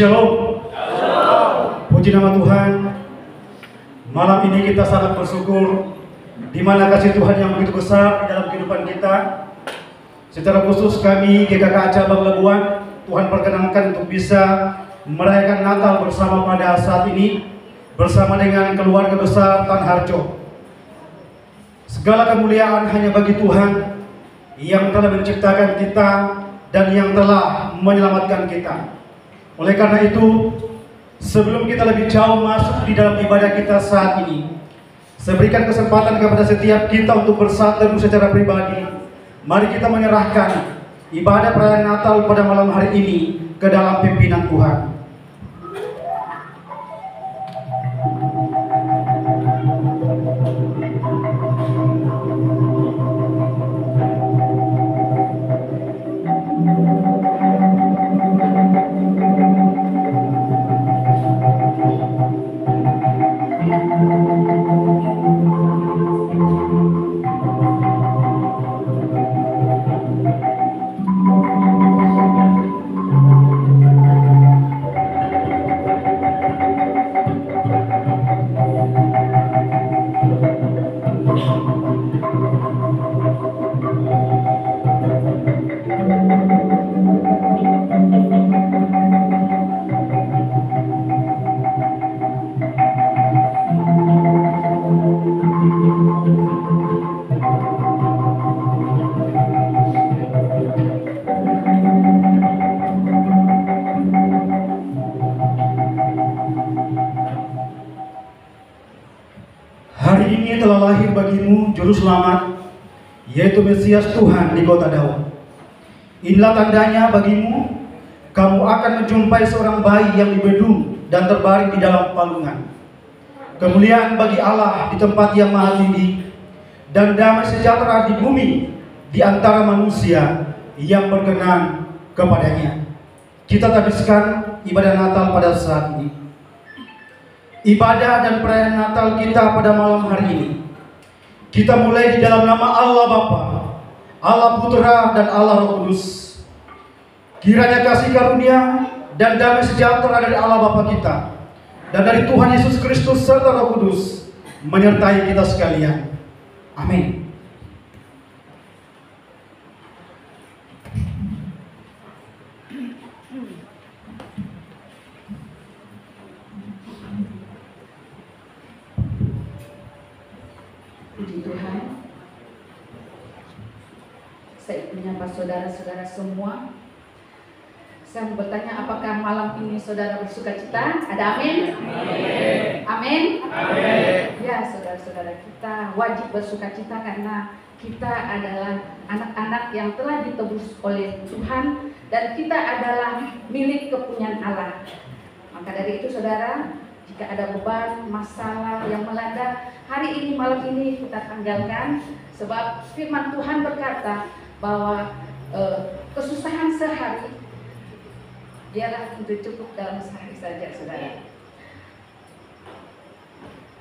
Shalom. Puji nama Tuhan. Malam ini kita sangat bersyukur di mana kasih Tuhan yang begitu besar di dalam kehidupan kita. Secara khusus kami GKK Cabang Labuan, Tuhan perkenankan untuk bisa merayakan Natal bersama pada saat ini bersama dengan keluarga besar Tan Harjo. Segala kemuliaan hanya bagi Tuhan yang telah menciptakan kita dan yang telah menyelamatkan kita. Oleh karena itu, sebelum kita lebih jauh masuk di dalam ibadah kita saat ini, saya berikan kesempatan kepada setiap kita untuk bersatu secara pribadi. Mari kita menyerahkan ibadah perayaan Natal pada malam hari ini ke dalam pimpinan Tuhan. Hari ini telah lahir bagimu Juru Selamat, yaitu Mesias Tuhan di kota Daud. Inilah tandanya bagimu, kamu akan menjumpai seorang bayi yang dibedung dan terbaring di dalam palungan. Kemuliaan bagi Allah di tempat yang maha tinggi, dan damai sejahtera di bumi di antara manusia yang berkenan kepadanya. Kita habiskan ibadah Natal pada saat ini. Ibadah dan perayaan Natal kita pada malam hari ini, kita mulai di dalam nama Allah Bapa, Allah Putra, dan Allah Roh Kudus. Kiranya kasih karunia dan damai sejahtera dari Allah Bapa kita dan dari Tuhan Yesus Kristus serta Roh Kudus menyertai kita sekalian. Amin. Puji Tuhan. Saya menyapa saudara-saudara semua. Saya mau bertanya, apakah malam ini saudara bersuka cita? Ada amin? Amin. Amin. Ya, saudara-saudara, kita wajib bersuka cita karena kita adalah anak-anak yang telah ditebus oleh Tuhan dan kita adalah milik kepunyaan Allah. Maka dari itu saudara, jika ada beban, masalah yang melanda, hari ini, malam ini kita tanggalkan. Sebab firman Tuhan berkata bahwa kesusahan sehari ialah untuk cukup dalam sehari saja, saudara.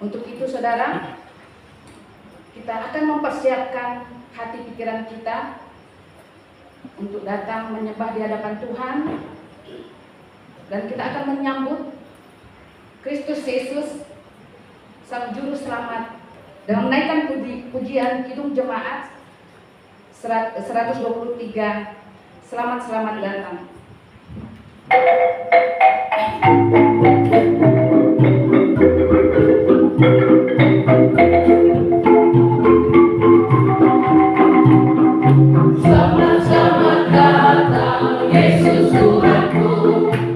Untuk itu saudara, kita akan mempersiapkan hati pikiran kita untuk datang menyembah di hadapan Tuhan. Dan kita akan menyambut Kristus Yesus, Sang Juru Selamat, dengan menaikkan pujian Kidung Jemaat 123, Selamat datang. Selamat datang Yesus Tuhanku,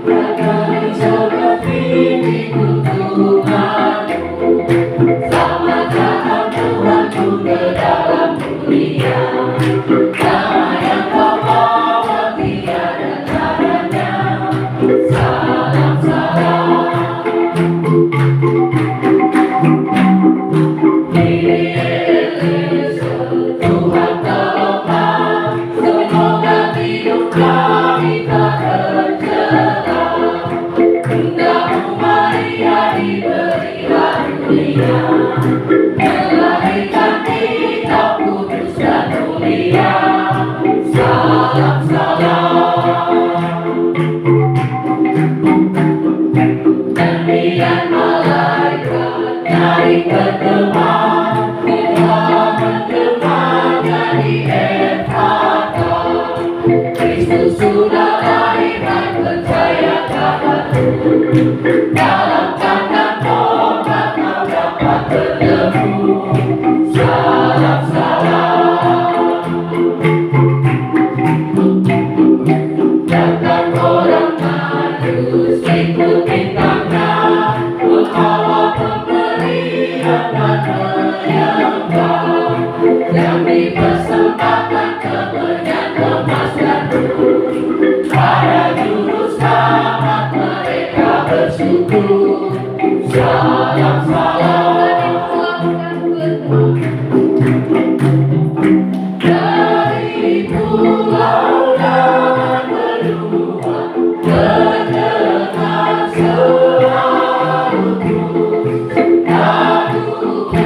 datang jauh pipiku Tuhanku. Selamat datang Tuhanku ke dalam dunia, damai yang kau bawa tiada tandanya. Salam salam. bergema, kita menggema jadi Efata. Kristus sudah lahir dan percaya dapat dalam kandang domba kau dapat bertemu. Salam salam, datang orang Kudus ikut bintangnya, menghalau pemberian dan menyembah yang dipersembahkan kemenyan emas dan peluh. Para juru selamat mereka bersyukur. Salam salam dari pulau dan benua, mendengar selalu lagu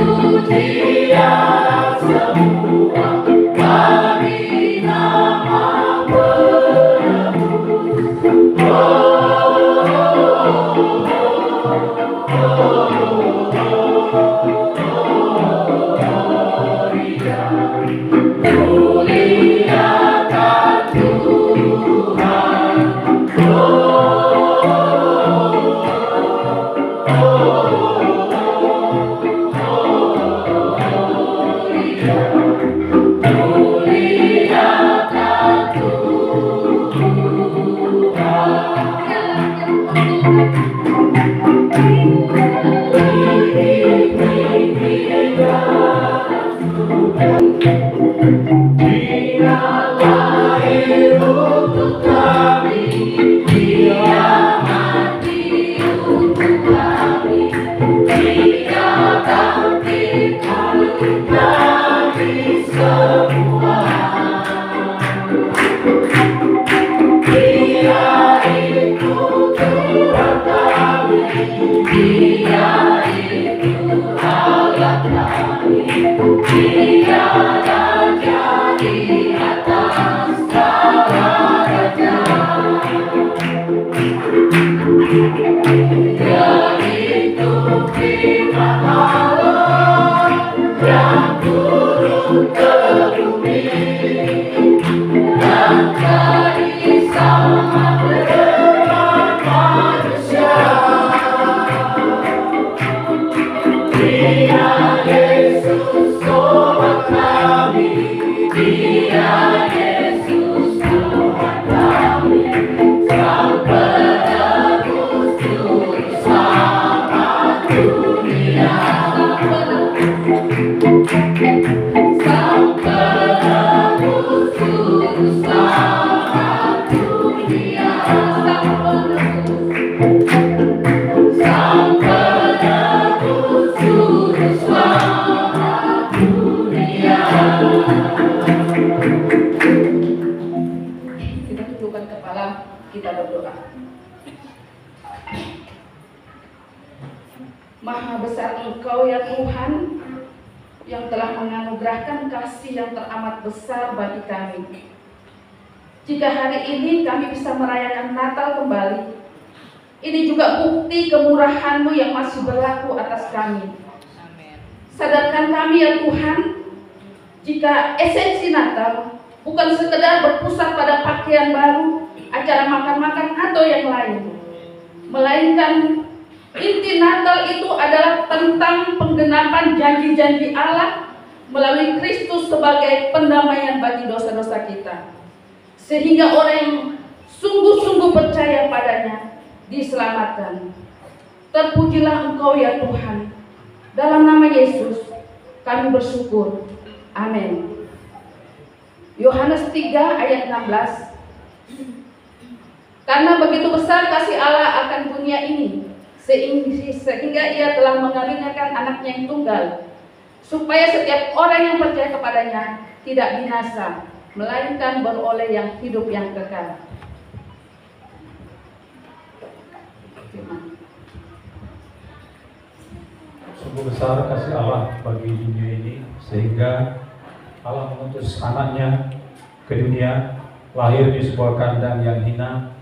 pujian semua bagi nama penebus. Muliakan Tuhan. Muliakan Dia lahir untuk kami, Dia mati untuk kami, Dia bangkit untuk kami semua. Dia itu Tuhan kami, Dia itu Allah kami, Dia raja di atas segala raja. Dia itu firman Allah yang turun ke bumi dan jadi sama dengan manusia. Dia Yesus sobat kami, Dia Yesus Tuhan kami, Sang penebus juru selamat dunia. Sang penebus juru selamat dunia. Sang penebus juru selamat dunia. Kita tundukkan kepala, kita berdoa. Maha besar Engkau ya Tuhan, yang telah menganugerahkan kasih yang teramat besar bagi kami. Jika hari ini kami bisa merayakan Natal kembali, ini juga bukti kemurahan-Mu yang masih berlaku atas kami. Sadarkan kami ya Tuhan, jika esensi Natal bukan sekedar berpusat pada pakaian baru, acara makan-makan atau yang lain, melainkan inti Natal itu adalah tentang penggenapan janji-janji Allah melalui Kristus sebagai pendamaian bagi dosa-dosa kita, sehingga orang yang sungguh-sungguh percaya padanya diselamatkan. Terpujilah Engkau ya Tuhan. Dalam nama Yesus kami bersyukur. Amin. Yohanes 3 ayat 16. Karena begitu besar kasih Allah akan dunia ini, sehingga Ia telah mengaruniakan anaknya yang tunggal, supaya setiap orang yang percaya kepadanya tidak binasa, melainkan beroleh yang hidup yang kekal. Sungguh besar kasih Allah bagi dunia ini, sehingga Allah mengutus anaknya ke dunia, lahir di sebuah kandang yang hina,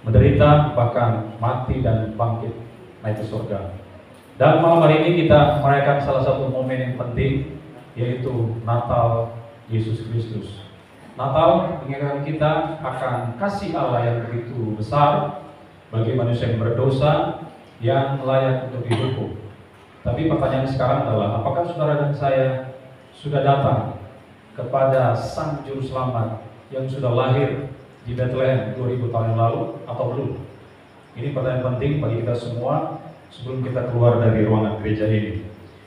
menderita, bahkan mati dan bangkit naik ke surga. Dan malam hari ini kita merayakan salah satu momen yang penting, yaitu Natal Yesus Kristus. Natal mengingatkan kita akan kasih Allah yang begitu besar bagi manusia yang berdosa, yang layak untuk dihukum. Tapi pertanyaan sekarang adalah, apakah saudara dan saya sudah datang kepada Sang Juru Selamat yang sudah lahir di Bethlehem 2000 tahun yang lalu atau belum? Ini pertanyaan penting bagi kita semua sebelum kita keluar dari ruangan gereja ini.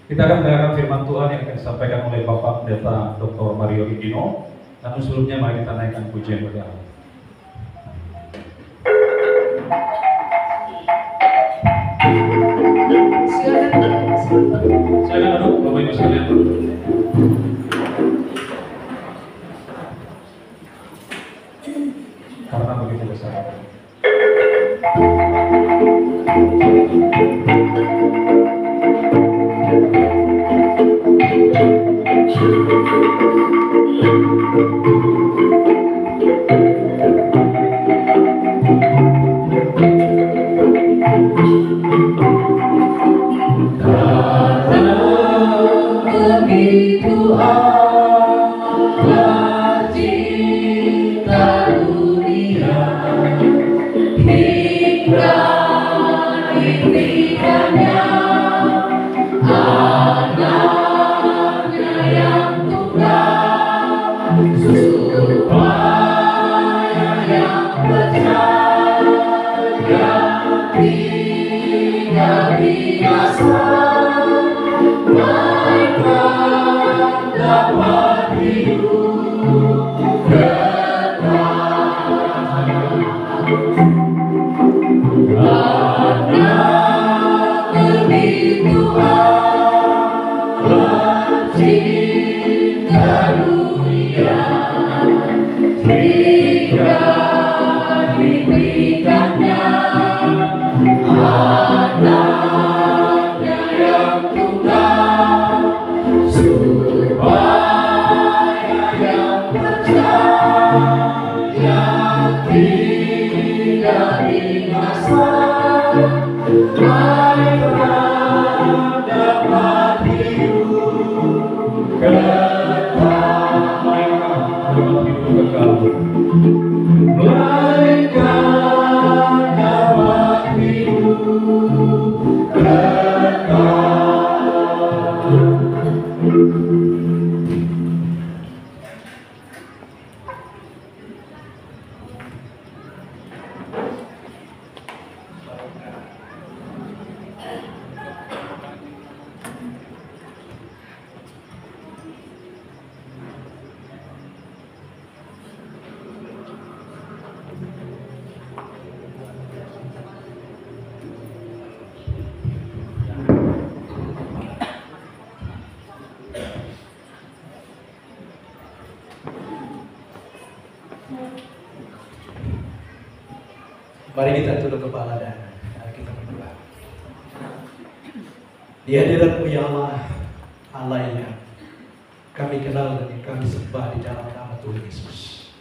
Kita akan mendengarkan firman Tuhan yang akan disampaikan oleh Bapak Pendeta Dr. Mario Indino. Namun sebelumnya mari kita naikkan pujian bagi Allah. Silakan duduk, Bapak Ibu sekalian. Karena begitu besar. Mari kita tunduk kepala dan kita berdoa. Di hadirat-Mu ya Allah, Allah yang kami kenal dan kami sembah di dalam nama Tuhan Yesus.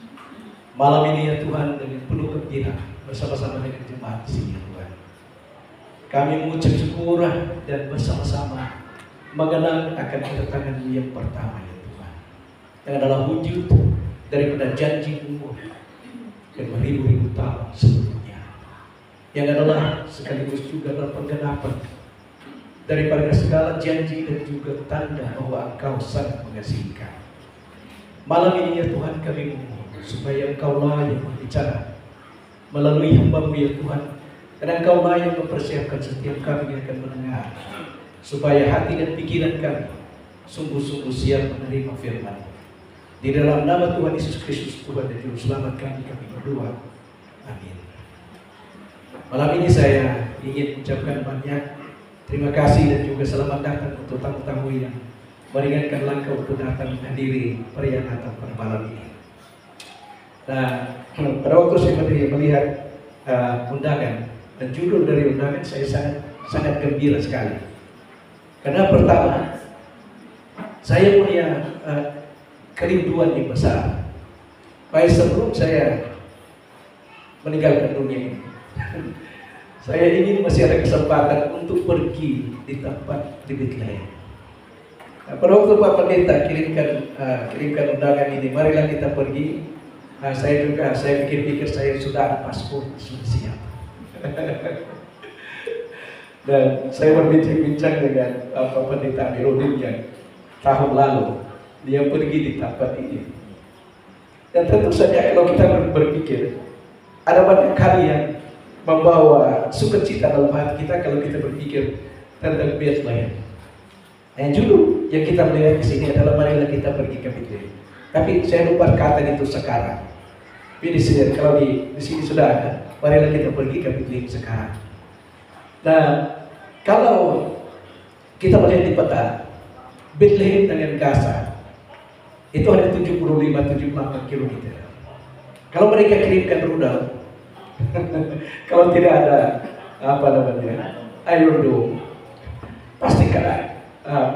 Malam ini ya Tuhan, dengan penuh gembira bersama-sama dengan jemaat di sini ya Tuhan, kami mengucap syukur dan bersama-sama mengenang akan kedatangan-Mu yang pertama ya Tuhan, yang adalah wujud daripada janji-Mu dan beribu-ribu tahun sebelumnya, yang adalah sekaligus juga adalah penggenapan daripada segala janji dan juga tanda bahwa Engkau sangat mengasihi kami. Malam ini ya Tuhan, kami memohon supaya Engkaulah yang berbicara melalui hamba-Mu ya Tuhan, dan Engkaulah yang mempersiapkan setiap kami yang akan mendengar, supaya hati dan pikiran kami sungguh-sungguh siap menerima firman. Di dalam nama Tuhan Yesus Kristus, Tuhan dan Juru Selamat kami berdoa. Amin. Malam ini saya ingin mengucapkan banyak terima kasih dan juga selamat datang untuk tamu-tamu yang meringankan langkah untuk datang menghadiri perayaan Natal pada malam ini. Nah, pada waktu saya melihat undangan dan judul dari undangan, saya sangat gembira sekali. Karena pertama, saya punya kerinduan yang besar. Baik sebelum saya meninggalkan dunia ini, Saya ingin masih ada kesempatan untuk pergi di tempat di Bethlehem. Nah, pada waktu Pak Pendeta kirimkan undangan ini, marilah kita pergi. Saya pikir-pikir saya sudah ada paspor, sudah siap. Dan saya berbincang-bincang dengan Pak Pendeta Amiruddin yang tahun lalu dia pergi di tempat ini. Dan tentu saja kalau kita berpikir, ada banyak hal yang membawa sukacita dalam hati kita kalau kita berpikir tentang Bethlehem. Yang dulu yang kita melihat di sini adalah marilah kita pergi ke Bethlehem. Tapi saya lupa kata itu sekarang. Tapi di sini, kalau di sini sudah ada, marilah kita pergi ke Bethlehem sekarang. Nah, kalau kita melihat di peta, Bethlehem dengan Gaza itu ada 75-78 km. Kalau mereka kirimkan rudal, kalau tidak ada Iron Dome, pasti kena.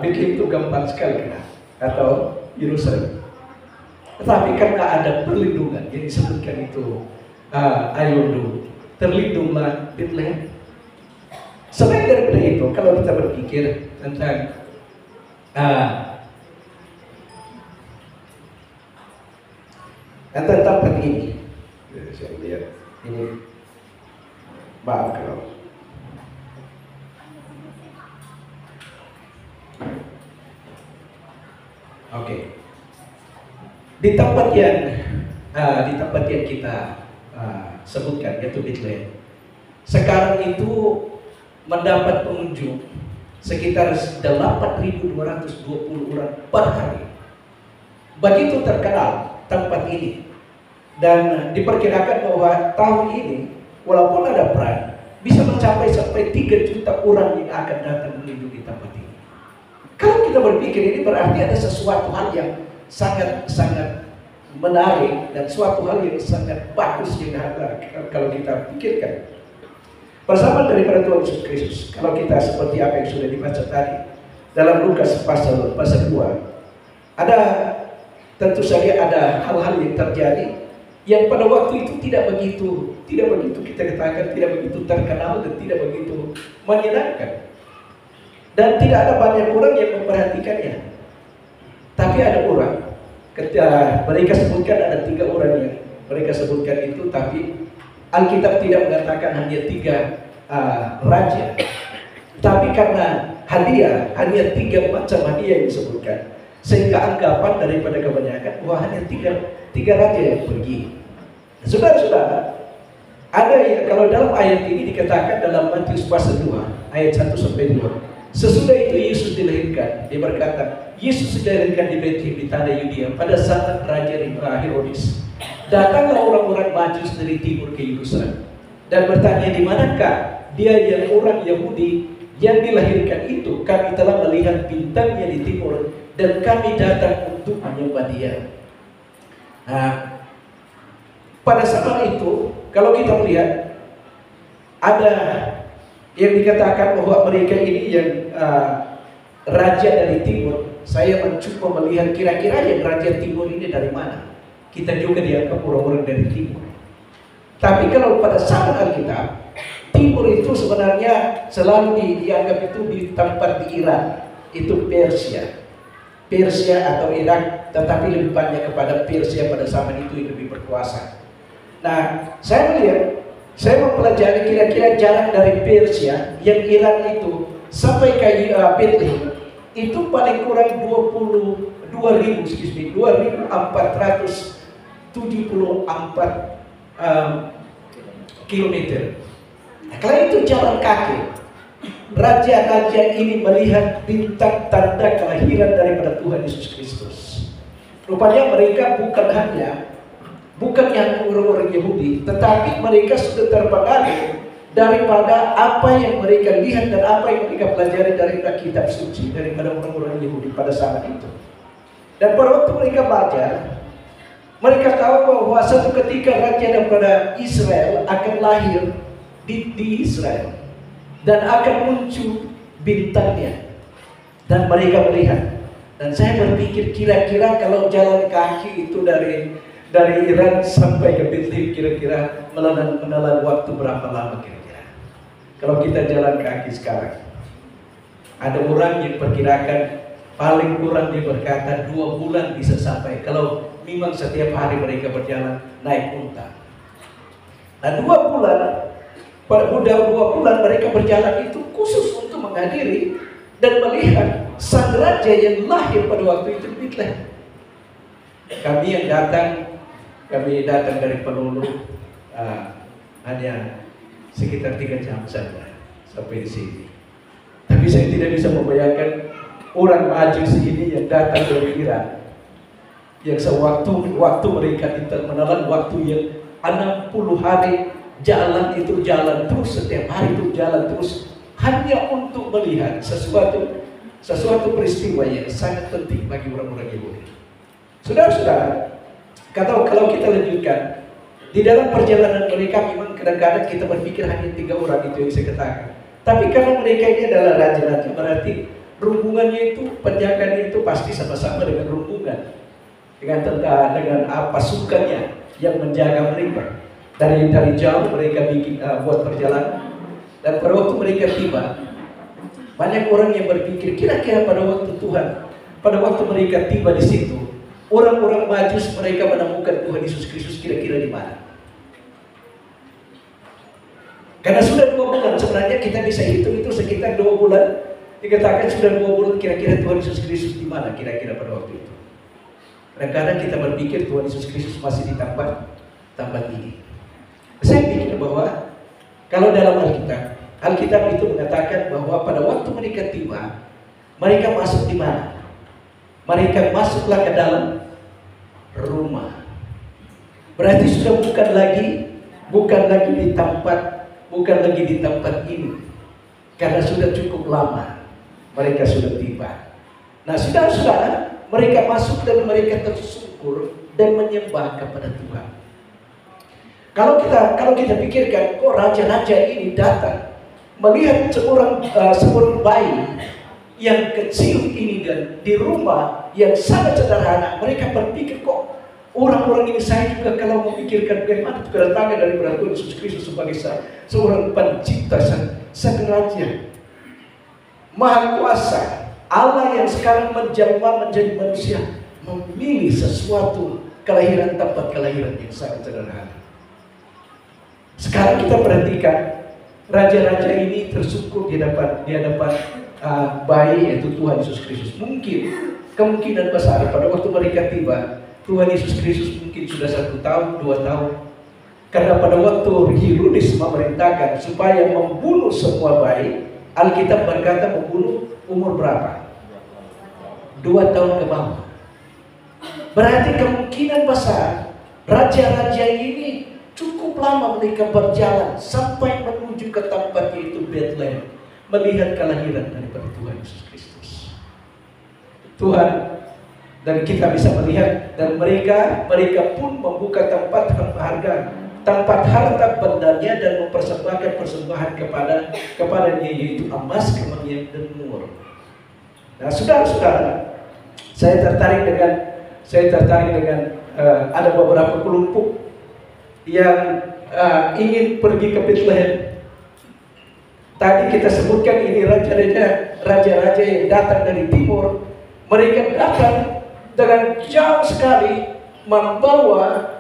Bethlehem itu gampang sekali kena, atau Yerusalem. Tetapi karena ada perlindungan yang disebutkan itu Iron Dome, terlindunglah Bethlehem. Selain daripada itu, kalau kita berpikir tentang tempat ini, saya lihat ini, maaf kalau di tempat yang kita sebutkan, yaitu Bethlehem, sekarang itu mendapat pengunjung sekitar 8.220 orang per hari. Begitu terkenal tempat ini, dan diperkirakan bahwa tahun ini walaupun ada perang bisa mencapai sampai 3 juta orang yang akan datang mengunjungi tempat ini. Kalau kita berpikir, ini berarti ada sesuatu hal yang sangat menarik dan suatu hal yang sangat bagus yang ada kalau kita pikirkan. Persamaan daripada Tuhan Yesus Kristus, kalau kita seperti apa yang sudah dibaca tadi dalam Lukas pasal 2, ada tentu saja ada hal-hal yang terjadi yang pada waktu itu tidak begitu kita katakan tidak begitu terkenal dan tidak begitu menyenangkan, dan tidak ada banyak orang yang memperhatikannya. Tapi ada orang, ketika mereka sebutkan ada 3 orang yang mereka sebutkan itu, tapi Alkitab tidak mengatakan hanya 3 raja, tapi karena hanya 3 macam hadiah yang disebutkan, sehingga anggapan daripada kebanyakan bahwa hanya tiga raja yang pergi. Saudara-saudara, ada yang kalau dalam ayat ini dikatakan dalam Matius pasal 2 ayat 1 sampai 2, sesudah itu Yesus dilahirkan. Dia berkata, Yesus dilahirkan di Bethlehem di tanah Yudea pada zaman Raja Herodes. Datanglah orang-orang Majus dari timur ke Yerusalem dan bertanya, di manakah dia yang orang Yahudi yang dilahirkan itu? Kami telah melihat bintangnya di timur dan kami datang untuk menyembah dia. Nah, pada saat itu kalau kita melihat ada yang dikatakan bahwa mereka ini yang raja dari timur. Saya mencoba melihat kira-kira yang raja timur ini dari mana. Kita juga dianggap orang-orang dari timur. Tapi kalau pada zaman Alkitab, timur itu sebenarnya selalu dianggap itu di tempat di Iran, itu Persia atau Irak, tetapi lebih banyak kepada Persia pada zaman itu yang lebih berkuasa. Nah, saya mempelajari kira-kira jarak dari Persia yang Iran itu sampai ke Bethlehem itu paling kurang 2.474 kilometer. Nah, kalau itu jalan kaki, raja-raja ini melihat bintang tanda kelahiran daripada Tuhan Yesus Kristus. Rupanya mereka bukan hanya orang-orang Yahudi, tetapi mereka sudah terpengaruh daripada apa yang mereka lihat dan apa yang mereka pelajari dari kitab suci daripada orang-orang Yahudi pada saat itu. Dan pada waktu mereka belajar, mereka tahu bahwa satu ketika raja daripada Israel akan lahir di Israel dan akan muncul bintangnya, dan mereka melihat. Dan saya berpikir kira-kira kalau jalan kaki itu dari Iran sampai ke Bethlehem kira-kira menelan waktu berapa lama kira-kira? Kalau kita jalan kaki sekarang, ada orang yang perkirakan paling kurang dia berkata 2 bulan bisa sampai. Kalau memang setiap hari mereka berjalan naik unta. Nah 2 bulan, udah 2 bulan mereka berjalan itu khusus untuk menghadiri dan melihat sang raja yang lahir pada waktu itu di Bethlehem. Kami datang dari Pelulu, hanya sekitar 3 jam saja sampai di sini. Tapi saya tidak bisa membayangkan orang Majus ini yang datang dari Iran, yang sewaktu mereka menelan waktu yang 60 hari jalan terus, setiap hari itu jalan terus, hanya untuk melihat sesuatu peristiwa yang sangat penting bagi orang-orang Yahudi. Saudara-saudara, kalau kita lanjutkan di dalam perjalanan mereka, memang kadang-kadang kita berpikir hanya 3 orang itu yang saya katakan. Tapi karena mereka ini adalah raja-raja, berarti rombongannya itu, penjaganya itu pasti sama-sama dengan rombongan, dengan tentara, dengan pasukannya yang menjaga mereka. Dari jauh mereka buat perjalanan, dan pada waktu mereka tiba, banyak orang yang berpikir kira-kira pada waktu mereka tiba di situ, orang-orang Majus mereka menemukan Tuhan Yesus Kristus kira-kira di mana? Karena sudah 2 bulan, sebenarnya kita bisa hitung itu sekitar 2 bulan. Dikatakan sudah 2 bulan, kira-kira Tuhan Yesus Kristus di mana kira-kira pada waktu itu. Kadang-kadang kita berpikir Tuhan Yesus Kristus masih di tempat ini. Saya pikir bahwa kalau dalam Alkitab itu mengatakan bahwa pada waktu mereka tiba, mereka masuk di mana? Mereka masuklah ke dalam rumah. Berarti sudah bukan lagi di tempat ini, karena sudah cukup lama mereka sudah tiba. Nah, saudara-saudara, mereka masuk dan mereka tersungkur dan menyembah kepada Tuhan. Kalau kita pikirkan, kok raja-raja ini datang melihat seorang bayi yang kecil ini dan di rumah yang sangat sederhana, mereka berpikir kok orang-orang ini, saya juga kalau memikirkan bagaimana kedatangan dari Tuhan Yesus Kristus sebagai seorang pencipta, sang raja, maha kuasa, Allah yang sekarang menjelma menjadi manusia, memilih sesuatu tempat kelahiran yang sangat sederhana. Sekarang kita perhatikan, raja-raja ini tersungkur di hadapan bayi, yaitu Tuhan Yesus Kristus. Kemungkinan besar pada waktu mereka tiba, Tuhan Yesus Kristus mungkin sudah 1 tahun, 2 tahun. Karena pada waktu Herodes memerintahkan supaya membunuh semua bayi, Alkitab berkata membunuh umur berapa? 2 tahun ke bawah. Berarti kemungkinan besar raja-raja ini cukup lama mereka berjalan sampai menuju ke tempat yaitu Bethlehem, melihat kelahiran daripada Tuhan Yesus Kristus. Tuhan, dan kita bisa melihat, dan mereka pun membuka tempat harta bendanya dan mempersembahkan persembahan kepadanya, yaitu emas, kemenyan, dan mur. Nah, saudara-saudara, saya tertarik dengan ada beberapa kelompok yang ingin pergi ke Bethlehem. Tadi kita sebutkan ini raja-raja yang datang dari timur. Mereka datang dengan jauh sekali membawa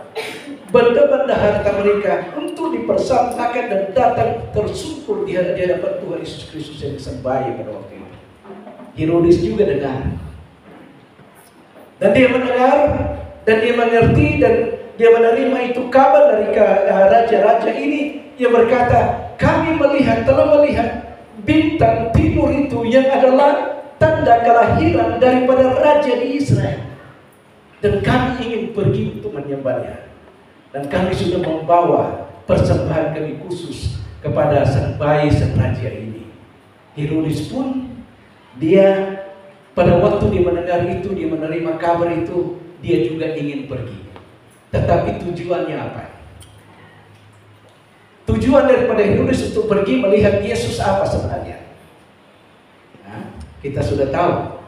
benda-benda harta mereka untuk dipersembahkan dan datang tersungkur di hadapan Tuhan Yesus Kristus yang disembah pada waktu itu. Herodes juga dengar, dan dia mendengar, dan dia mengerti, dan dia menerima itu kabar dari raja-raja ini yang berkata, kami telah melihat bintang timur itu yang adalah tanda kelahiran daripada raja di Israel, dan kami ingin pergi untuk menyembahnya, dan kami sudah membawa persembahan kami khusus kepada sang bayi, sang raja ini. Herodes pun dia pada waktu dia mendengar itu, dia menerima kabar itu, dia juga ingin pergi. Tetapi tujuannya apa? Tujuan daripada Herodes untuk pergi melihat Yesus apa sebenarnya? Kita sudah tahu.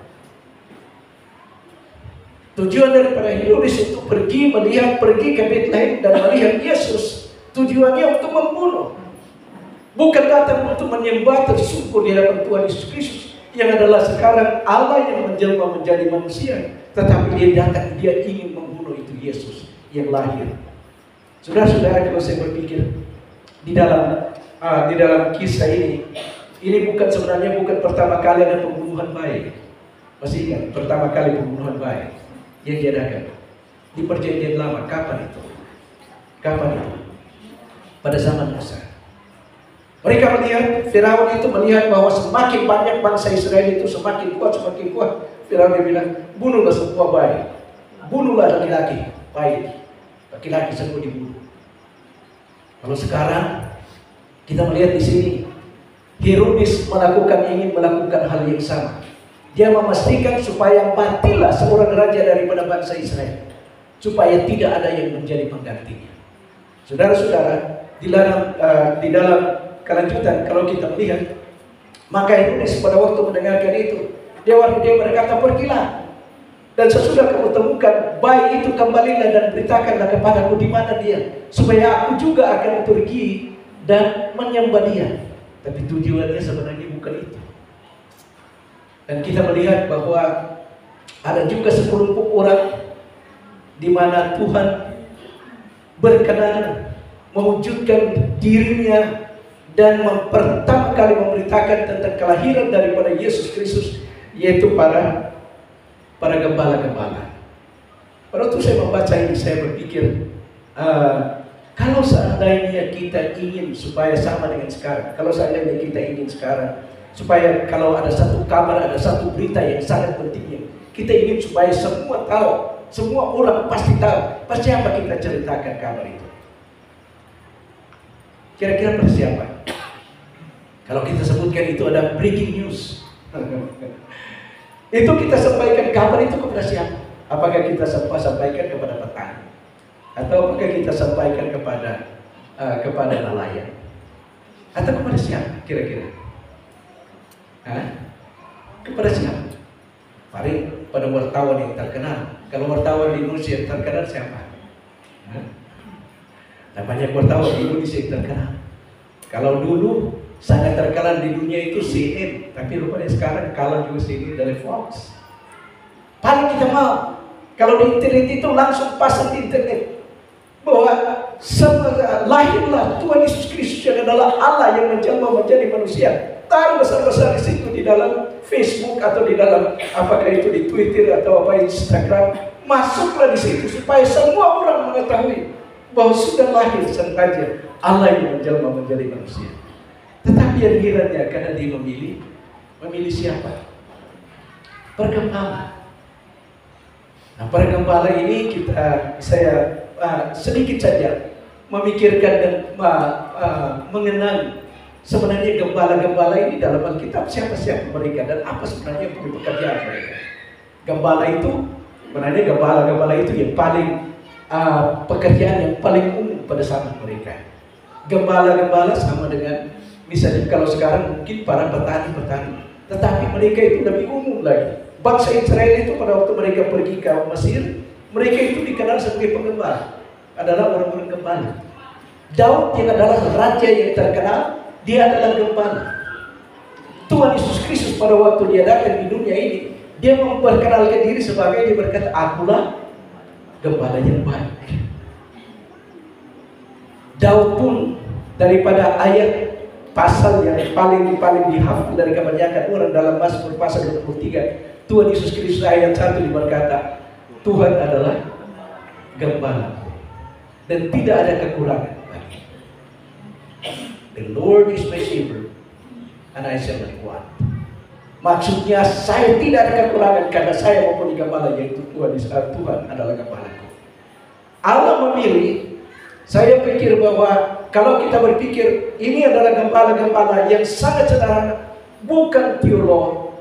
Tujuan daripada Herodes untuk pergi ke Bethlehem dan melihat Yesus, tujuannya untuk membunuh. bukan datang untuk menyembah tersungkur di hadapan Tuhan Yesus Kristus yang adalah sekarang Allah yang menjelma menjadi manusia, tetapi dia datang, dia ingin membunuh itu Yesus yang lahir. Saudara-saudara, kalau saya berpikir di dalam kisah ini sebenarnya bukan pertama kali ada pembunuhan bayi. Masih ingat pertama kali pembunuhan bayi yang diadakan di Perjanjian Lama? Kapan itu? Pada zaman Musa. Mereka melihat, Firaun itu melihat bahwa semakin banyak bangsa Israel itu semakin kuat. Firaun dia bilang, bunuhlah semua bayi, bunuhlah laki-laki, bayi, laki-laki semua dibunuh. Kalau sekarang kita melihat di sini, Herodes ingin melakukan hal yang sama. Dia memastikan supaya matilah seorang raja daripada bangsa Israel, supaya tidak ada yang menjadi penggantinya. Saudara-saudara, di dalam kelanjutan kalau kita melihat, maka Herodes pada waktu mendengarkan itu, dia berkata, pergilah, dan sesudah kamu temukan bayi itu, kembalilah dan beritakanlah kepadaku di mana dia, supaya aku juga akan pergi dan menyembah dia. Tapi tujuannya sebenarnya bukan itu. Dan kita melihat bahwa ada juga sekelompok orang di mana Tuhan berkenan mewujudkan dirinya dan pertama kali memberitakan tentang kelahiran daripada Yesus Kristus, yaitu para gembala-gembala. Pada waktu saya membaca ini, saya berpikir, kalau seandainya kita ingin supaya sama dengan sekarang, kalau seandainya kita ingin sekarang supaya kalau ada satu kabar, ada satu berita yang sangat pentingnya, kita ingin supaya semua tahu, semua orang pasti tahu, pasti apa kita ceritakan kabar itu? Kira-kira pada siapa? Kalau kita sebutkan itu ada breaking news, itu kita sampaikan kabar itu kepada siapa? Apakah kita sampaikan kepada petani? Atau apakah kita sampaikan kepada nelayan? Atau kepada siapa kira-kira? Kepada siapa? Paling pada wartawan yang terkenal. Kalau wartawan di Indonesia yang terkenal siapa? Nah, banyak wartawan di Indonesia yang terkenal. Kalau dulu sangat terkenal di dunia itu CNN, tapi rupanya sekarang kalah juga CNN dari Fox. Paling kita mau, kalau di internet itu langsung pasang di internet bahwa lahirlah Tuhan Yesus Kristus yang adalah Allah yang menjelma menjadi manusia. Taruh besar-besar di situ di dalam Facebook atau di dalam apakah itu di Twitter atau apa Instagram, masuklah di situ supaya semua orang mengetahui bahwa sudah lahir sang Raja Allah yang menjelma menjadi manusia. Tetapi yang herannya karena dia memilih siapa? Pergembala. Nah, pergembala ini saya sedikit saja memikirkan dan mengenal sebenarnya gembala-gembala ini dalam Alkitab siapa mereka dan apa sebenarnya pekerjaan mereka. Gembala itu sebenarnya gembala itu yang paling pekerjaan yang paling umum pada zaman mereka. Gembala-gembala sama dengan misalnya kalau sekarang mungkin para petani-petani, tetapi mereka itu lebih umum lagi. Bangsa Israel itu pada waktu mereka pergi ke Mesir, mereka itu dikenal sebagai penggembala, adalah orang-orang gembala. Daud yang adalah raja yang terkenal, dia adalah gembala. Tuhan Yesus Kristus pada waktu dia datang di dunia ini, dia memperkenalkan diri sebagai, dia berkata, akulah gembala yang baik. Daud pun daripada ayat pasal yang paling dihafal dari kebanyakan orang dalam Mazmur pasal 23, Tuhan Yesus Kristus ayat 1 berkata, Tuhan adalah gembala dan tidak ada kekurangan bagi. The Lord is my shepherd and I shall not want. Maksudnya saya tidak ada kekurangan karena saya mempunyai gembala, yaitu Tuhan adalah gembalaku. Allah memilih. Saya pikir bahwa kalau kita berpikir ini adalah gembala-gembala yang sangat sederhana, bukan teolog,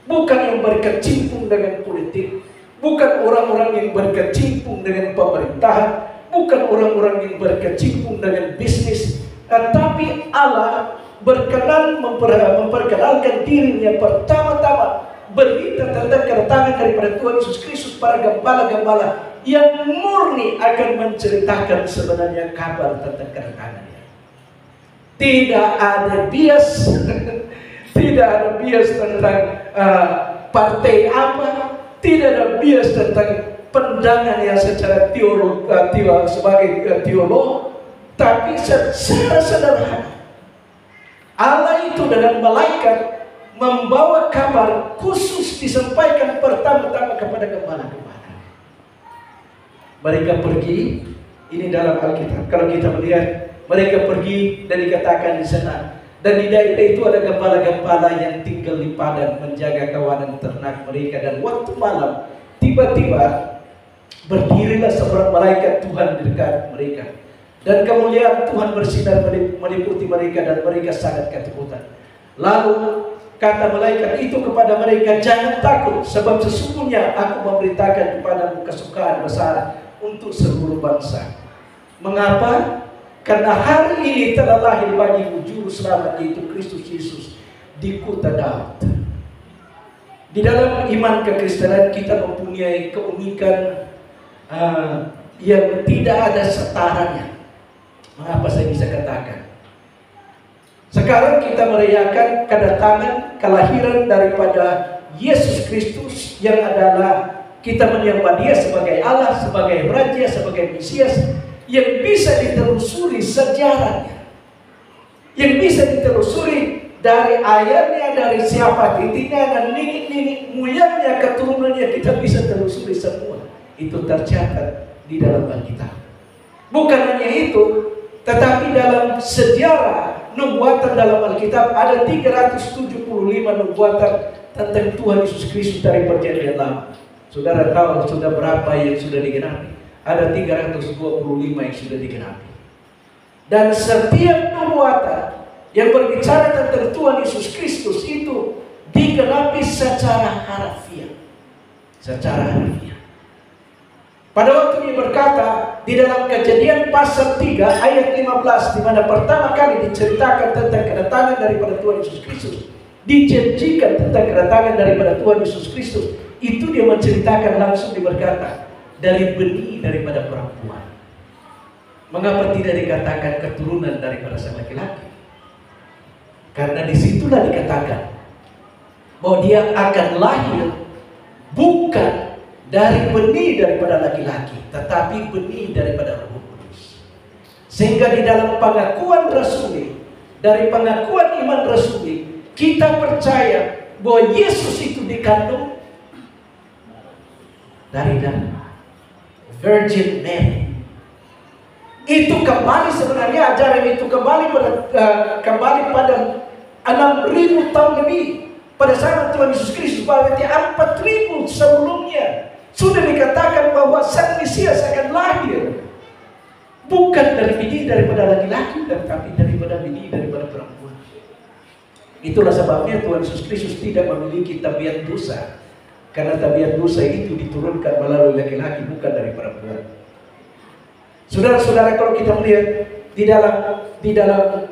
bukan yang berkecimpung dengan politik, bukan orang-orang yang berkecimpung dengan pemerintahan, bukan orang-orang yang berkecimpung dengan bisnis, tetapi Allah berkenan memperkenalkan dirinya pertama-tama berita tentang kedatangan daripada Tuhan Yesus Kristus para gembala-gembala yang murni akan menceritakan sebenarnya kabar tentang kedatangannya. Tidak ada bias, tidak ada bias tentang partai apa, tidak ada bias tentang pandangan yang secara sebagai teolog, tapi secara sederhana. Allah itu dengan malaikat membawa kabar khusus disampaikan pertama-tama kepada gembala-gembala. Mereka pergi, ini dalam Alkitab. Kalau kita melihat, mereka pergi dan dikatakan di sana. Dan di daerah itu ada gembala-gembala yang tinggal di padang menjaga kawanan ternak mereka. Dan waktu malam, tiba-tiba berdirilah seorang malaikat Tuhan di dekat mereka. Dan kemuliaan Tuhan bersinar meliputi mereka dan mereka sangat ketakutan. Lalu kata malaikat itu kepada mereka, jangan takut, sebab sesungguhnya aku memberitakan kepadamu kesukaan besar untuk seluruh bangsa. Mengapa? Karena hari ini telah lahir bagimu juru selamat, yaitu Kristus Yesus di kota Daud. Di dalam iman kekristenan kita mempunyai keunikan yang tidak ada setaranya. Mengapa saya bisa katakan? Sekarang kita merayakan kedatangan kelahiran daripada Yesus Kristus, yang adalah kita menyembah Dia sebagai Allah, sebagai Raja, sebagai Mesias, yang bisa ditelusuri sejarahnya, yang bisa ditelusuri dari ayahnya, dari siapa titiknya, dan nenek moyangnya, keturunannya, kita bisa telusuri semua. Itu tercatat di dalam Alkitab. Bukan hanya itu, tetapi dalam sejarah nubuatan dalam Alkitab ada 375 nubuatan tentang Tuhan Yesus Kristus dari perjanjian lama. Saudara tahu sudah berapa yang sudah digenapi? Ada 325 yang sudah digenapi. Dan setiap nubuatan yang berbicara tentang Tuhan Yesus Kristus itu digenapi secara harfiah. Secara harfiah. Pada waktu dia berkata di dalam Kejadian pasal 3 ayat 15, di mana pertama kali diceritakan tentang kedatangan daripada Tuhan Yesus Kristus, dijanjikan tentang kedatangan daripada Tuhan Yesus Kristus, itu dia menceritakan langsung, dia berkata dari benih daripada perempuan. Mengapa tidak dikatakan keturunan daripada sang laki-laki? Karena disitulah dikatakan bahwa dia akan lahir bukan dari benih daripada laki-laki, tetapi benih daripada Roh Kudus. Sehingga di dalam pengakuan rasuli, dari pengakuan iman rasuli, kita percaya bahwa Yesus itu dikandung dari Virgin Mary. Itu kembali, sebenarnya ajaran itu kembali pada 6.000 tahun lebih. Pada zaman Tuhan Yesus Kristus, berarti 4.000 sebelumnya sudah dikatakan bahwa Sang Mesias akan lahir bukan dari bini daripada laki-laki, tetapi daripada bini daripada perempuan. Itulah sebabnya Tuhan Yesus Kristus tidak memiliki tabiat dosa, karena tabiat dosa itu diturunkan melalui laki-laki, bukan dari perempuan. Saudara-saudara, kalau kita melihat di dalam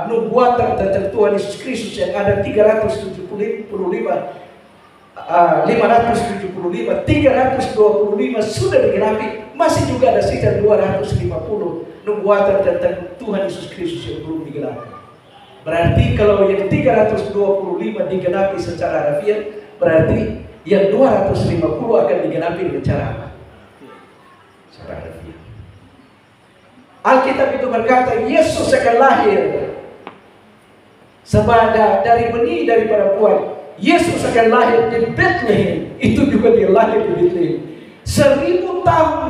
nubuatan tentang Tuhan Yesus Kristus yang ada 375 sudah digenapi, masih juga ada sisa 250 nubuatan tentang Tuhan Yesus Kristus yang belum digenapi. Berarti kalau yang 325 digenapi secara harfiah, berarti yang 250 akan digenapi dengan cara apa? Secara harfiah. Alkitab itu berkata Yesus akan lahir dari benih dari perempuan. Yesus akan lahir di Bethlehem. Itu juga dia lahir di Bethlehem 1000 tahun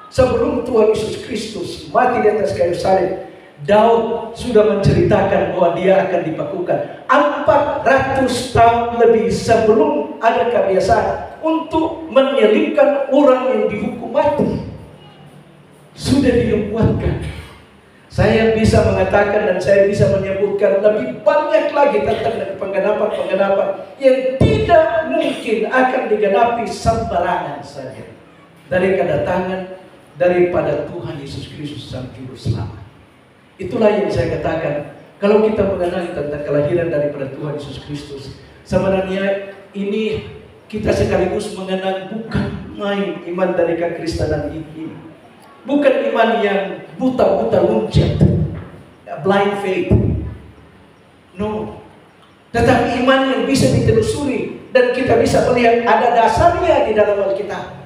sebelum Tuhan Yesus Kristus mati di atas kayu salib. Daud sudah menceritakan bahwa dia akan dipakukan 400 tahun lebih sebelum ada kebiasaan untuk menyelipkan orang yang dihukum mati. Sudah dinubuatkan. Saya bisa mengatakan dan saya bisa menyebutkan lebih banyak lagi tentang penggenapan-penggenapan yang tidak mungkin akan digenapi sembarangan saja. Dari kedatangan daripada Tuhan Yesus Kristus Sang Juru Selamat. Itulah yang saya katakan, kalau kita mengenal tentang kelahiran daripada Tuhan Yesus Kristus, sebenarnya ini kita sekaligus mengenal bukan main iman dari kekristenan ini. Bukan iman yang buta-buta loncat, blind faith. No. Tetapi iman yang bisa ditelusuri dan kita bisa melihat ada dasarnya di dalam Alkitab.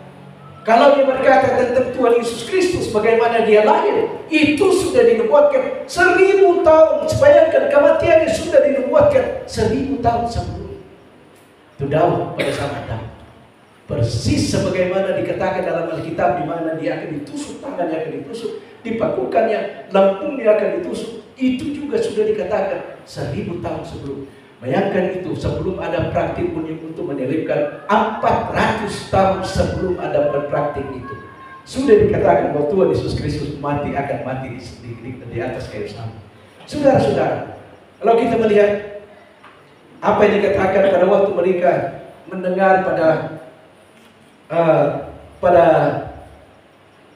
Kalau dia berkata tentang Tuhan Yesus Kristus, bagaimana dia lahir, itu sudah dinubuatkan 1000 tahun. Bayangkan kematiannya sudah dinubuatkan 1000 tahun sebelum. Itu Daud pada zaman Daud. Persis sebagaimana dikatakan dalam Alkitab, di mana dia akan ditusuk, tangannya akan ditusuk, dipakukannya, lambungnya akan ditusuk. Itu juga sudah dikatakan 1000 tahun sebelum. Bayangkan itu, sebelum ada praktik pun yang untuk menyelipkan 400 tahun sebelum ada praktik itu. Sudah dikatakan bahwa Tuhan Yesus Kristus akan mati di atas kayu salib. Saudara-saudara, kalau kita melihat apa yang dikatakan pada waktu mereka mendengar pada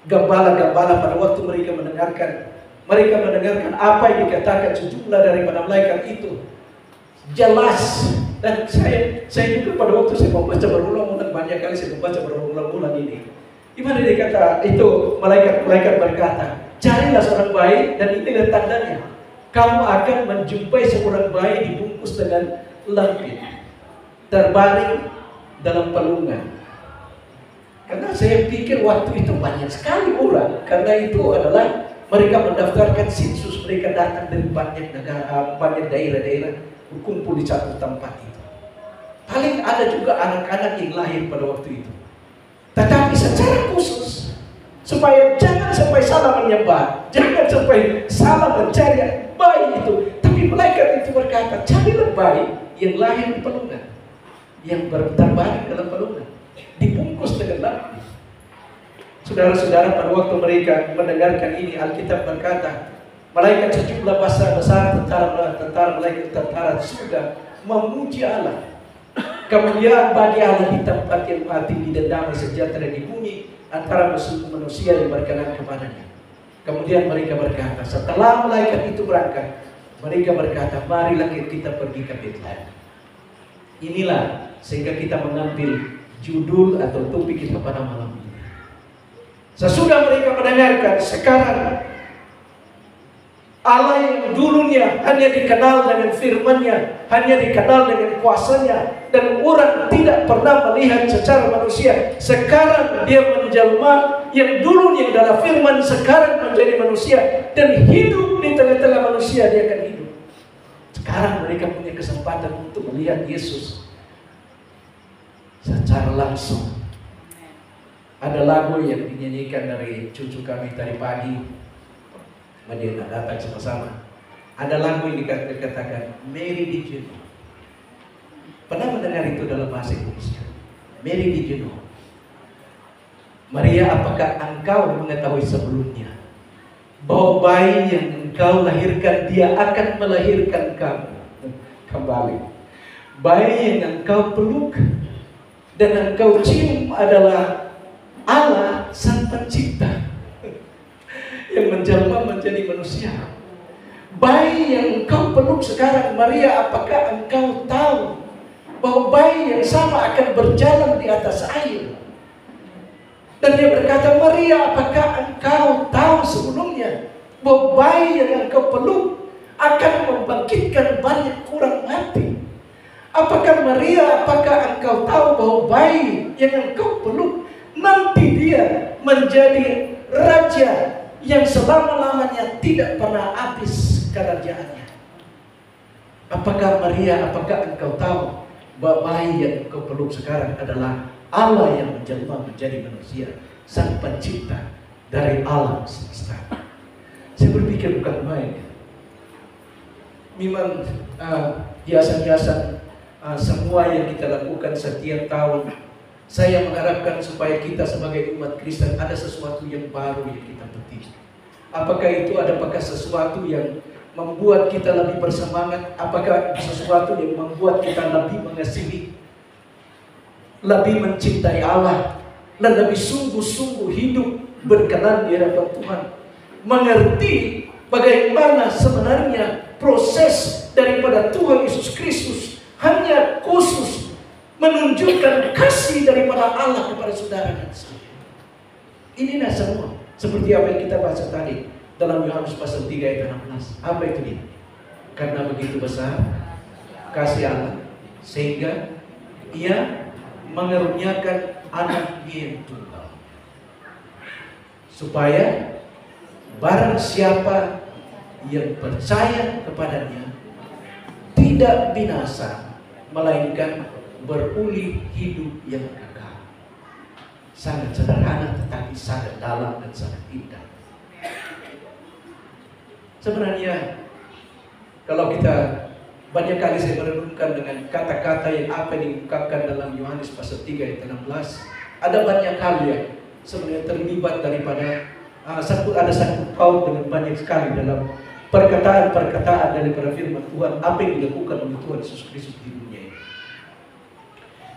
gembala-gembala, pada waktu mereka mendengarkan apa yang dikatakan sejumlah daripada malaikat itu jelas. Dan saya juga pada waktu saya membaca berulang-ulang, banyak kali saya membaca berulang-ulang ini, di mana dia kata itu malaikat berkata, carilah seorang bayi dan inilah tandanya, kamu akan menjumpai seorang bayi dibungkus dengan lampin, terbaring dalam palungan. Karena saya pikir waktu itu banyak sekali orang, karena itu adalah mereka mendaftarkan sensus, mereka datang dari banyak negara, banyak daerah-daerah, berkumpul di satu tempat itu. Paling ada juga anak-anak yang lahir pada waktu itu. Tetapi secara khusus, supaya jangan sampai salah menyembah, jangan sampai salah mencari bayi itu. Tapi malaikat itu berkata, carilah bayi yang lahir di palungan, yang terbaring dalam palungan, dibungkus dengan lampin. Saudara-saudara, pada waktu mereka mendengarkan ini, Alkitab berkata, malaikat sejumlah besar tentara malaikat tentara sudah memuji Allah. Kemuliaan bagi Allah di tempat yang mati, dan damai sejahtera di bumi antara manusia yang berkenan kepadanya. Kemudian mereka berkata, setelah malaikat itu berangkat, mereka berkata, marilah kita pergi ke Betlehem. Inilah sehingga kita mengambil judul atau topik kita pada malam ini. Sesudah mereka mendengarkan, sekarang Allah yang dulunya hanya dikenal dengan firman-Nya, hanya dikenal dengan kuasanya, dan orang tidak pernah melihat secara manusia, sekarang dia menjelma, yang dulunya adalah firman sekarang menjadi manusia dan hidup di tengah-tengah manusia. Dia akan hidup. Sekarang mereka punya kesempatan untuk melihat Yesus secara langsung. Ada lagu yang dinyanyikan dari cucu kami tadi pagi, mereka datang sama-sama. Ada lagu yang dikatakan, Mary did you know? Pernah mendengar itu dalam bahasa Indonesia? Mary did you know? Maria, apakah engkau mengetahui sebelumnya bahwa bayi yang engkau lahirkan, dia akan melahirkan kamu kembali. Bayi yang engkau peluk dan engkau cium adalah Allah Sang Pencipta yang menjelma menjadi manusia. Bayi yang engkau peluk sekarang, Maria, apakah engkau tahu bahwa bayi yang sama akan berjalan di atas air? Dan dia berkata, Maria, apakah engkau tahu sebelumnya bahwa bayi yang engkau peluk akan membangkitkan banyak orang mati? Apakah Maria, apakah engkau tahu bahwa bayi yang engkau peluk nanti dia menjadi raja yang selama-lamanya tidak pernah habis kerajaannya? Apakah Maria, apakah engkau tahu bahwa bayi yang engkau peluk sekarang adalah Allah yang menjelma menjadi manusia, Sang Pencipta dari alam semesta? Saya berpikir bukan main. Memang hiasan-hiasan semua yang kita lakukan setiap tahun, saya mengharapkan supaya kita sebagai umat Kristen ada sesuatu yang baru yang kita petik. Apakah itu apakah sesuatu yang membuat kita lebih bersemangat? Apakah sesuatu yang membuat kita lebih mengasihi, lebih mencintai Allah, dan lebih sungguh-sungguh hidup berkenan di hadapan Tuhan, mengerti bagaimana sebenarnya proses daripada Tuhan Yesus Kristus hanya khusus menunjukkan kasih daripada Allah kepada saudara dan saya. Inilah semua seperti apa yang kita baca tadi. dalam Yohanes pasal 3 ayat 16. Apa itu dia? Karena begitu besar kasih Allah sehingga Ia mengaruniakan anaknya yang tunggal, supaya barang siapa yang percaya kepadanya tidak binasa, melainkan beroleh hidup yang kekal. Sangat sederhana tetapi sangat dalam dan sangat indah. Sebenarnya kalau kita banyak kali saya merenungkan dengan kata-kata yang apa yang diungkapkan dalam Yohanes pasal 3 ayat 16, ada banyak hal yang sebenarnya terlibat daripada ada sangkut paut dengan banyak sekali dalam perkataan-perkataan daripada firman Tuhan, apa yang dilakukan oleh Tuhan Yesus Kristus di dunia ini.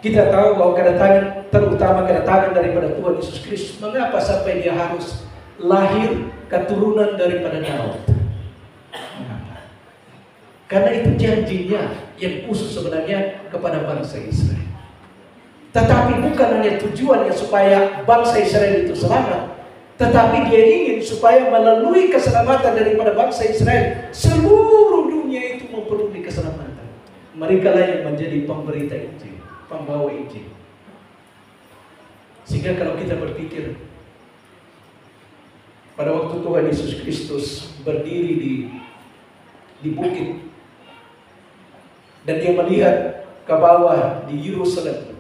Kita tahu bahwa kedatangan, terutama kedatangan daripada Tuhan Yesus Kristus, mengapa sampai Dia harus lahir keturunan daripada Daud? Karena itu janjinya yang khusus sebenarnya kepada bangsa Israel. Tetapi bukan hanya tujuannya supaya bangsa Israel itu selamat, tetapi Dia ingin supaya melalui keselamatan daripada bangsa Israel, seluruh dunia itu memperoleh keselamatan. Mereka lah yang menjadi pemberita Injil, pembawa Injil. Sehingga kalau kita berpikir pada waktu Tuhan Yesus Kristus berdiri di bukit, dan Dia melihat ke bawah di Yerusalem,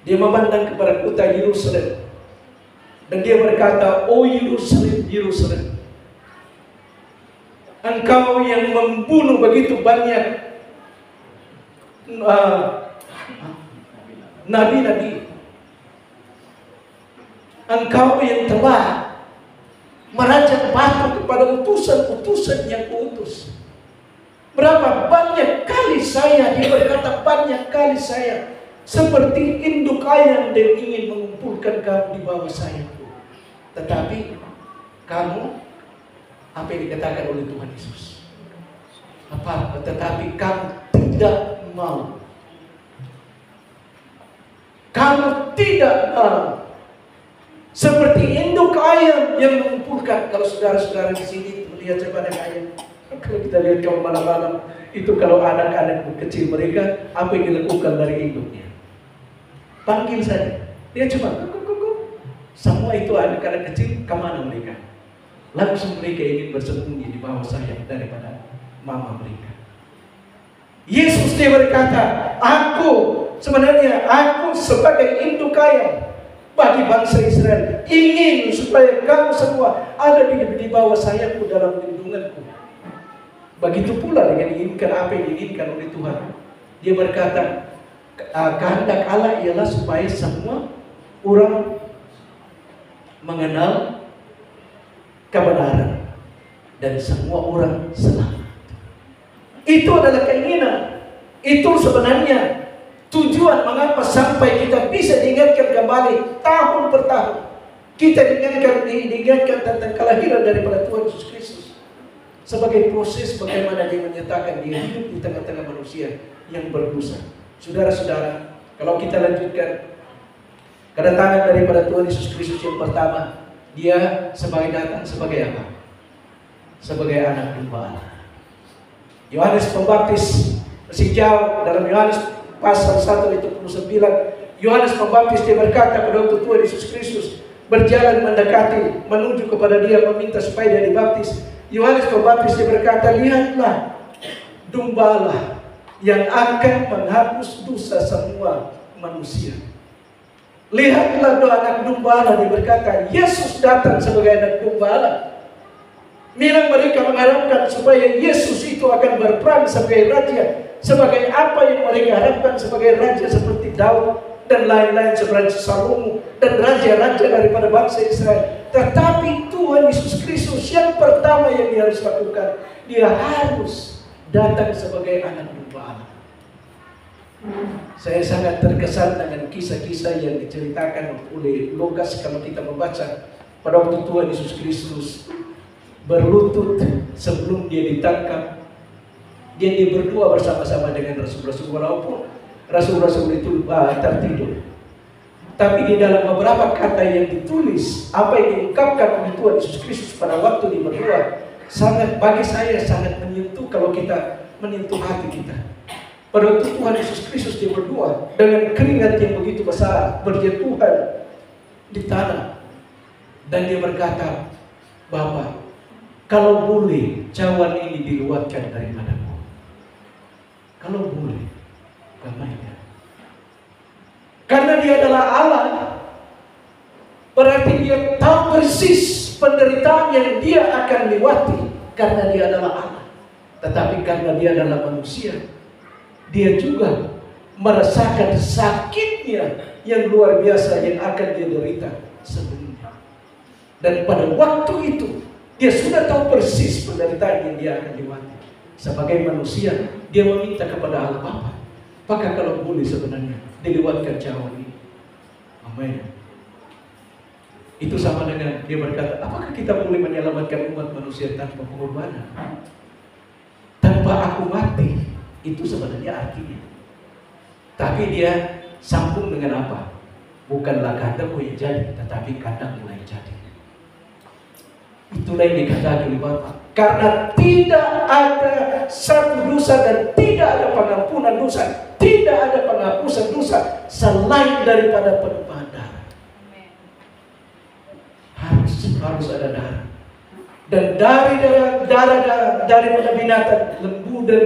Dia memandang kepada kota Yerusalem, dan Dia berkata, "Oh Yerusalem, Yerusalem, engkau yang membunuh begitu banyak nabi-nabi, engkau yang telah merajam batu kepada utusan-utusan yang kuutus." Berapa banyak kali Dia berkata, banyak kali saya seperti induk ayam yang ingin mengumpulkan kamu di bawah sayapku. Tetapi kamu, apa yang dikatakan oleh Tuhan Yesus? Apa? Tetapi kamu tidak mau. Kamu tidak mau. Seperti induk ayam yang mengumpulkan. Kalau saudara-saudara di sini melihat sebanyak ayam, kalau kita lihat kalau malam-malam itu, kalau anak-anak kecil mereka, apa yang dilakukan dari induknya? Panggil saja. Dia cuma kuk. Semua itu anak-anak kecil, kemana mereka? Langsung mereka ingin bersembunyi di bawah sayap daripada mama mereka. Yesus Dia berkata, aku sebagai induk ayam bagi bangsa Israel, ingin supaya kamu semua ada di bawah sayapku dalam lindunganku. Begitu pula dengan inginkan apa yang diinginkan oleh Tuhan. Dia berkata, kehendak Allah ialah supaya semua orang mengenal kebenaran dan semua orang selamat. Itu adalah keinginan. Itu sebenarnya tujuan mengapa sampai kita bisa diingatkan kembali tahun per tahun. Kita diingatkan tentang kelahiran daripada Tuhan Yesus Kristus. Sebagai proses bagaimana Dia menyatakan Dia hidup di tengah-tengah manusia yang berdosa. Saudara-saudara, kalau kita lanjutkan kedatangan daripada Tuhan Yesus Kristus yang pertama, Dia datang sebagai apa? Sebagai anak domba Allah. Yohanes Pembaptis masih jauh dalam Yohanes pasal 1 ayat 29. Yohanes Pembaptis dia berkata pada waktu Tuhan Yesus Kristus berjalan mendekati menuju kepada Dia meminta supaya Dia dibaptis. Yohanes Pembaptis dia berkata, lihatlah domba Allah yang akan menghapus dosa semua manusia. Lihatlah anak domba Allah, dia berkata, Yesus datang sebagai anak domba Allah. Memang mereka mengharapkan supaya Yesus itu akan berperang sebagai raja, sebagai apa yang mereka harapkan sebagai raja seperti Daud dan lain-lain, seperti Salomo dan raja-raja daripada bangsa Israel. Tetapi Tuhan Yesus Kristus yang pertama yang Dia harus lakukan, Dia harus datang sebagai anak domba Allah. Saya sangat terkesan dengan kisah-kisah yang diceritakan oleh Lukas kalau kita membaca pada waktu Tuhan Yesus Kristus berlutut sebelum Dia ditangkap. Dia berdoa bersama-sama dengan rasul-rasul, walaupun rasul-rasul itu tertidur. Tapi di dalam beberapa kata yang ditulis, apa yang diungkapkan oleh Tuhan Yesus Kristus pada waktu di berdua, bagi saya sangat menyentuh kalau kita menyentuh hati kita. Pada waktu Tuhan Yesus Kristus dia berdua dengan keringat yang begitu besar berjatuhan di tanah, dan dia berkata, Bapa, kalau boleh cawan ini diluatkan daripadamu. Kalau boleh, damaikan. Karena dia adalah Allah, berarti dia tahu persis penderitaan yang dia akan lewati karena dia adalah Allah. Tetapi karena dia adalah manusia, dia juga merasakan sakitnya yang luar biasa yang akan dia derita sebelumnya. Dan pada waktu itu dia sudah tahu persis penderitaan yang dia akan lewati. Sebagai manusia, dia meminta kepada Allah, Bapa, apakah kalau boleh sebenarnya dilewatkan cawan ini? Amin. Itu sama dengan dia berkata, apakah kita boleh menyelamatkan umat manusia tanpa pengorbanan? Tanpa aku mati. Itu sebenarnya artinya. Tapi dia sambung dengan apa? Bukanlah kehendakmu yang jadi, tetapi kehendakmu yang jadi. Itulah yang dikatakan oleh Bapa. Karena tidak ada satu dosa dan tidak ada pengampunan dosa, tidak ada penghapusan dosa selain daripada penumpahan darah. Harus ada darah. Dan dari darah daripada binatang, lembu dan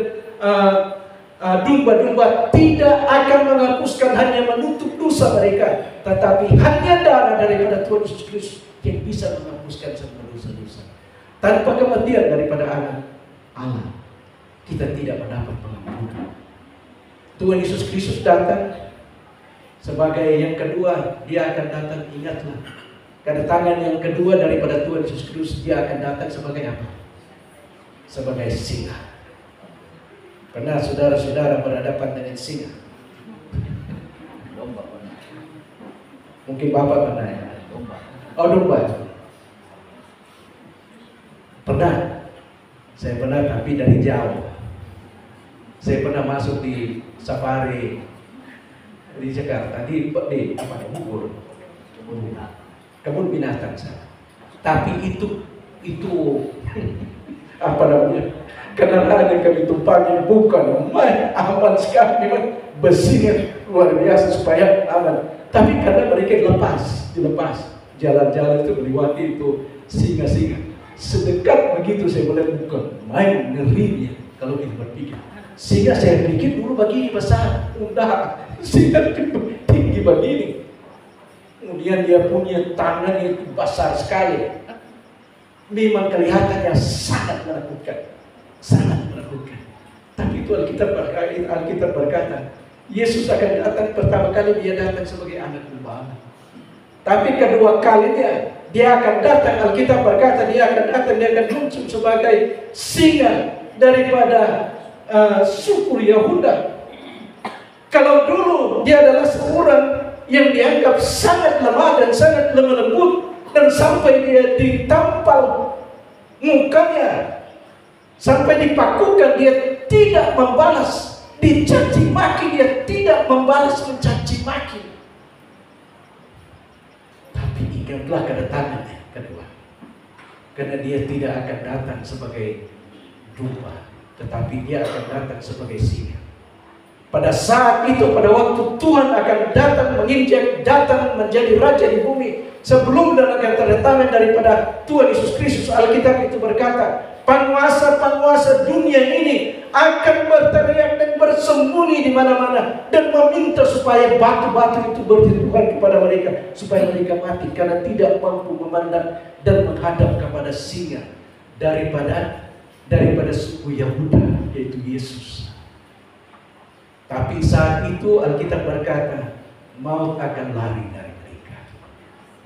domba-domba tidak akan menghapuskan, hanya menutup dosa mereka, tetapi hanya darah daripada Tuhan Yesus Kristus yang bisa menghapuskan semua dosa-dosa. Tanpa kematian daripada anak Allah, kita tidak mendapat pengampunan. Tuhan Yesus Kristus datang sebagai yang kedua, dia akan datang, ingatlah, kedatangan yang kedua daripada Tuhan Yesus Kristus, dia akan datang sebagai apa? Sebagai singa. Pernah saudara-saudara berhadapan dengan singa? Mungkin Bapak pernah ya? Oh, domba. Pernah. Saya pernah, tapi dari jauh. Saya pernah masuk di safari di Jakarta, di apa ya, Bogor, kebun binatang sana. Tapi itu apa namanya? Kendaraan yang kami tumpangi bukan aman sekali, memang besinya luar biasa supaya aman. Tapi karena mereka dilepas jalan-jalan itu melewati itu singa-singa. Sedekat begitu saya melihat, bukan main ngerinya kalau kita berpikir. Sehingga saya pikir dulu begini besar, udah singa tinggi begini. Kemudian dia punya tangan itu besar sekali. Memang kelihatannya sangat menakutkan. Sangat menakutkan. Tapi itu Alkitab berkata, Yesus akan datang pertama kali, dia datang sebagai anak domba. Tapi kedua kalinya dia akan datang, Alkitab berkata dia akan datang, dia akan muncul sebagai singa daripada suku Yahuda. Kalau dulu dia adalah seorang yang dianggap sangat lemah dan sangat lemah lembut, dan sampai dia ditampal mukanya, sampai dipakukan, dia tidak membalas. Dicaci maki, dia tidak membalas mencaci maki. Tapi ingatlah kedatangannya kedua. Karena dia tidak akan datang sebagai domba, tetapi dia akan datang sebagai singa. Pada saat itu, pada waktu Tuhan akan datang menginjak, datang menjadi raja di bumi, sebelum dan akan kedatangan daripada Tuhan Yesus Kristus, Alkitab itu berkata, penguasa-penguasa dunia ini akan berteriak dan bersembunyi di mana-mana dan meminta supaya batu-batu itu berjatuhan kepada mereka, supaya mereka mati karena tidak mampu memandang dan menghadap kepada singa daripada suku Yahuda, yaitu Yesus. Tapi saat itu Alkitab berkata, maut akan lari dari mereka.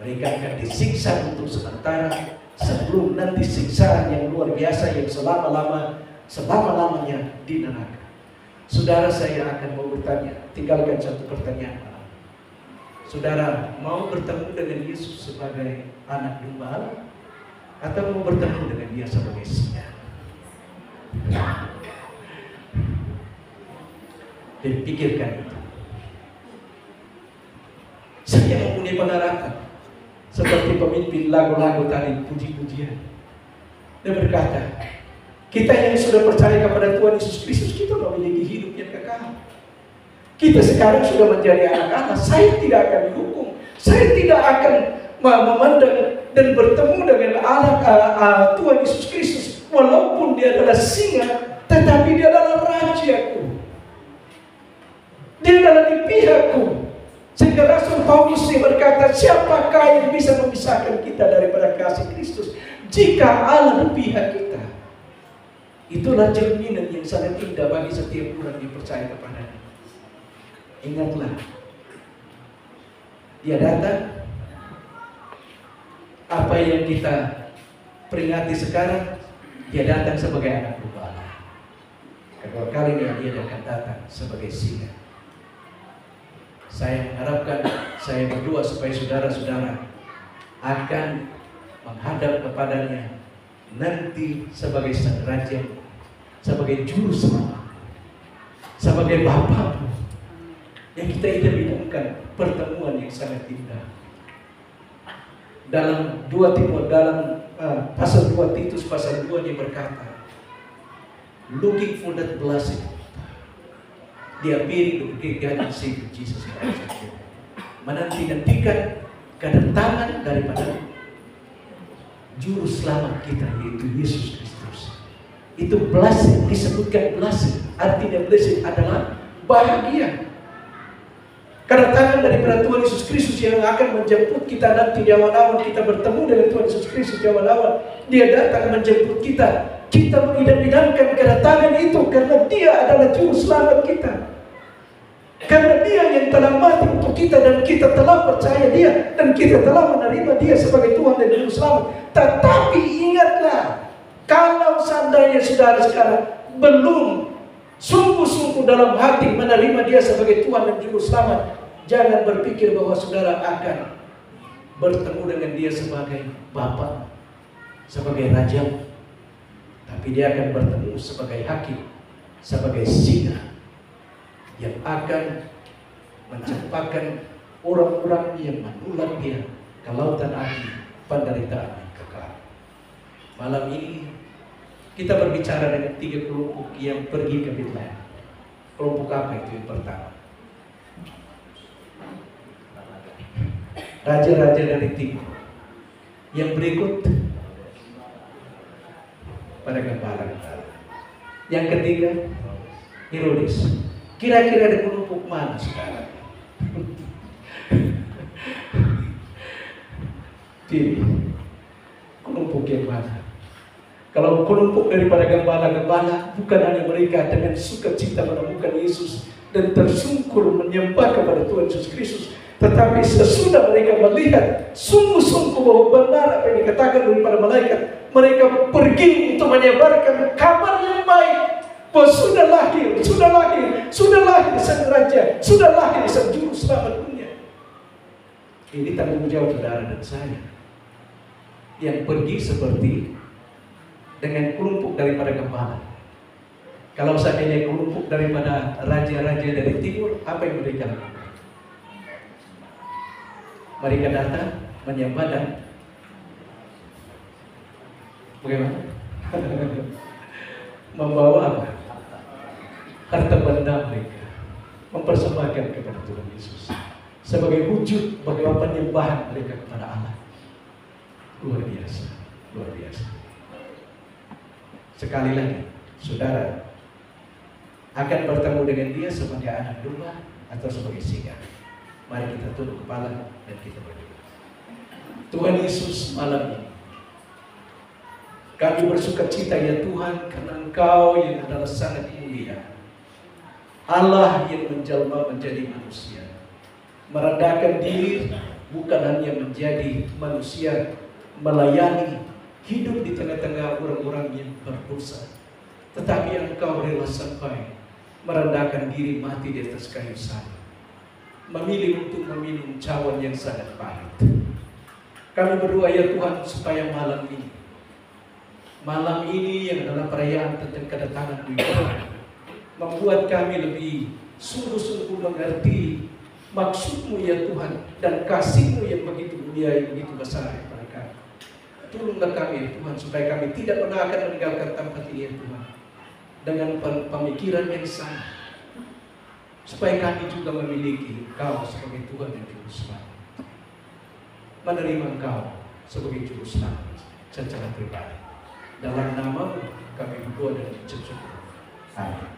Mereka akan disiksa untuk sementara, sebelum nanti siksaan yang luar biasa yang selama-lamanya di neraka. Saudara, saya akan mau bertanya, tinggalkan satu pertanyaan. Saudara mau bertemu dengan Yesus sebagai anak domba Allah, atau mau bertemu dengan dia sebagai singa? Dan pikirkan itu. Saya mempunyai pengharapan seperti pemimpin lagu-lagu tadi, puji-pujian. Dia berkata, kita yang sudah percaya kepada Tuhan Yesus Kristus, kita memiliki hidup yang kekal. Kita sekarang sudah menjadi anak-anak. Saya tidak akan dihukum. Saya tidak akan memandang dan bertemu dengan Tuhan Yesus Kristus. Walaupun dia adalah singa, tetapi dia adalah rajaku. Dia adalah di pihakku. Sehingga Rasul Paulus berkata, siapakah yang bisa memisahkan kita daripada kasih Kristus jika Allah di pihak kita? Itulah jaminan yang sangat indah bagi setiap orang yang percaya kepadanya. Ingatlah, dia datang. Apa yang kita peringati sekarang, dia datang sebagai anak domba. Kedua kalinya dia akan datang sebagai singa. Saya mengharapkan, saya berdoa supaya saudara-saudara akan menghadap kepadanya nanti sebagai sang raja, sebagai juru selamat, sebagai Bapa yang kita idam-idamkan pertemuan yang sangat indah. Dalam pasal 2 Titus pasal 2 dia berkata, looking for that blessing, the appearing of the God and Savior Jesus Christ, menanti-nantikan kedatangan daripada juru selamat kita, yaitu Yesus Kristus. Itu blessing, disebutkan blessing. Artinya blessing adalah bahagia. Kedatangan daripada Tuhan Yesus Kristus yang akan menjemput kita nanti di awan-awan. Kita bertemu dengan Tuhan Yesus Kristus di awan-awan. Dia datang menjemput kita. Kita mengidam-idamkan kedatangan itu karena dia adalah juru selamat kita. Karena dia yang telah mati untuk kita dan kita telah percaya dia dan kita telah menerima dia sebagai Tuhan dan juru selamat. Tetapi ingatlah, kalau seandainya saudara sekarang belum sungguh-sungguh dalam hati menerima dia sebagai Tuhan dan juru selamat, jangan berpikir bahwa saudara akan bertemu dengan dia sebagai Bapa, sebagai Raja. Tapi dia akan bertemu sebagai hakim, sebagai singa yang akan mencampakkan orang-orang yang menolak dia ke lautan api penderitaan yang kekal. Malam ini kita berbicara dengan 3 kelompok yang pergi ke Bethlehem. Kelompok apa itu yang pertama? Raja-raja dari timur. Yang berikut pada gembala. Yang ketiga, Herodes. Kira-kira ada kelompok mana sekarang? Pilih kelompok yang mana? Kalau kelompok daripada gembala-gembala, bukan hanya mereka dengan sukacita menemukan Yesus dan tersungkur menyembah kepada Tuhan Yesus Kristus, tetapi sesudah mereka melihat sungguh-sungguh bahwa benar apa yang dikatakan daripada malaikat, mereka pergi untuk menyebarkan kabar yang baik bahwa sudah lahir sang raja, sudah lahir sang juru selamat dunia. Ini tanggung jawab saudara dan saya yang pergi seperti dengan kelompok daripada gembala. Kalau seandainya kelompok daripada raja-raja dari timur, apa yang mereka lakukan? Mereka datang menyembah dan bagaimana? Membawa apa? Harta benda mereka, mempersembahkan kepada Tuhan Yesus sebagai wujud bagaimana penyembahan mereka kepada Allah. Luar biasa, luar biasa. Sekali lagi, saudara akan bertemu dengan dia sebagai anak domba atau sebagai singa. Mari kita tunduk kepala dan kita berdoa. Tuhan Yesus, malam ini kami bersukacita ya Tuhan, karena Engkau yang adalah sangat mulia, Allah yang menjelma menjadi manusia, merendahkan diri, bukan hanya menjadi manusia, melayani, hidup di tengah-tengah orang-orang yang berdosa, tetapi Engkau rela sampai merendahkan diri, mati di atas kayu salib, memilih untuk meminum cawan yang sangat pahit. Kami berdoa ya Tuhan, supaya malam ini yang adalah perayaan tentang kedatangan-Mu, membuat kami lebih sungguh-sungguh mengerti, maksud-Mu ya Tuhan, dan kasih-Mu yang begitu mulia, yang begitu besar kepada kami. Tolonglah kami Tuhan, supaya kami tidak pernah akan meninggalkan tempat ini ya Tuhan, dengan pemikiran yang sama, supaya kami juga memiliki Engkau sebagai Tuhan dan Juru Selamat, menerima Engkau sebagai Juru Selamat secara pribadi. Dalam nama-Mu kami berdoa dan mengucap syukur. Amin.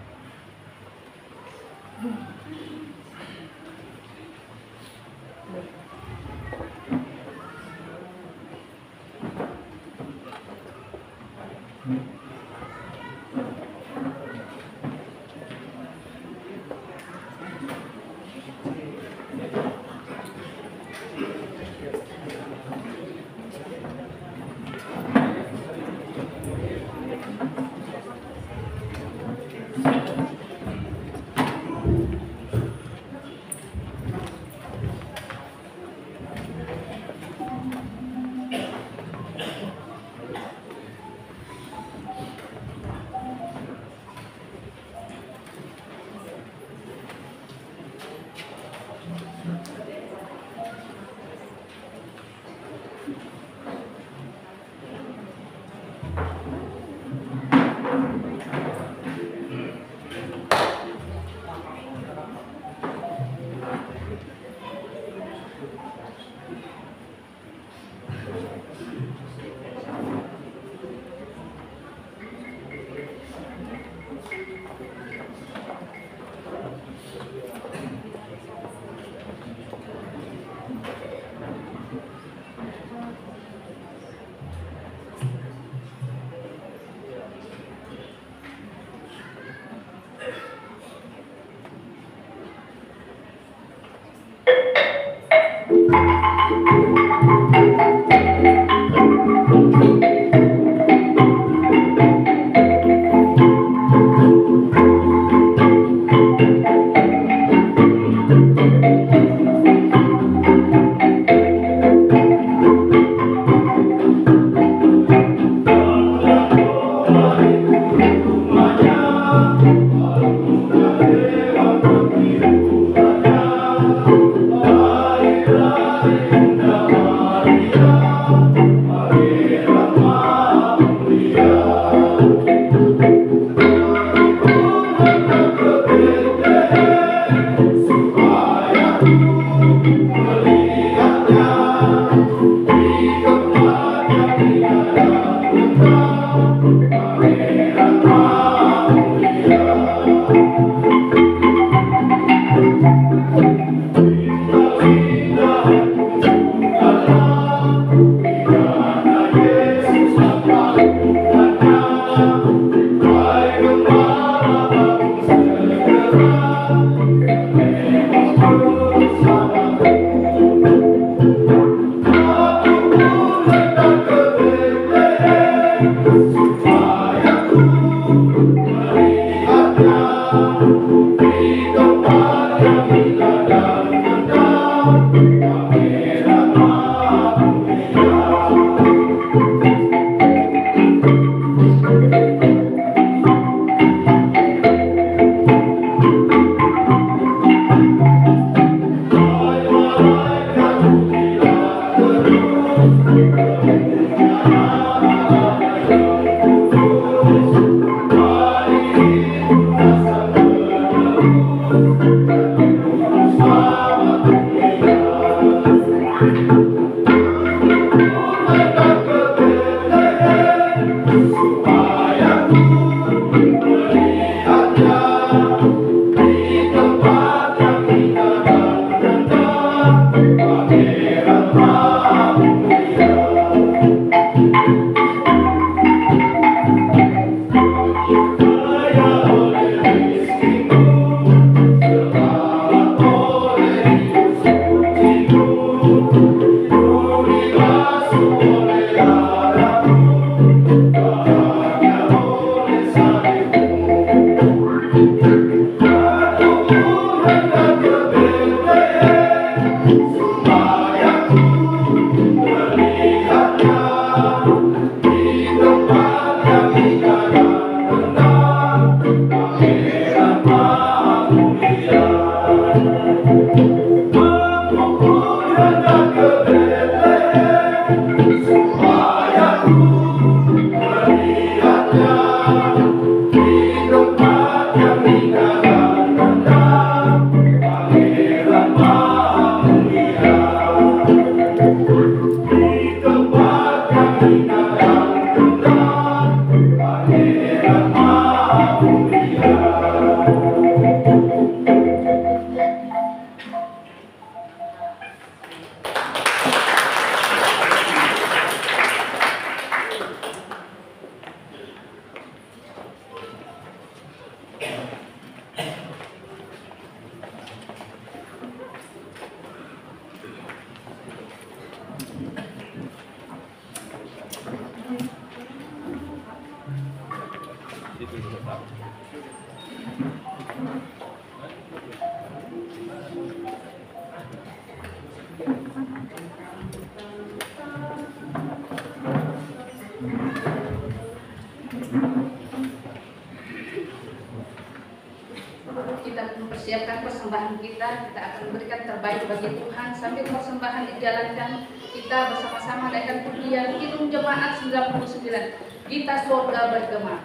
Kita mempersiapkan persembahan kita akan memberikan terbaik bagi Tuhan. Sambil persembahan dijalankan, kita bersama-sama naikkan pujian Kidung Jemaat 99, Kita Surga Bergema.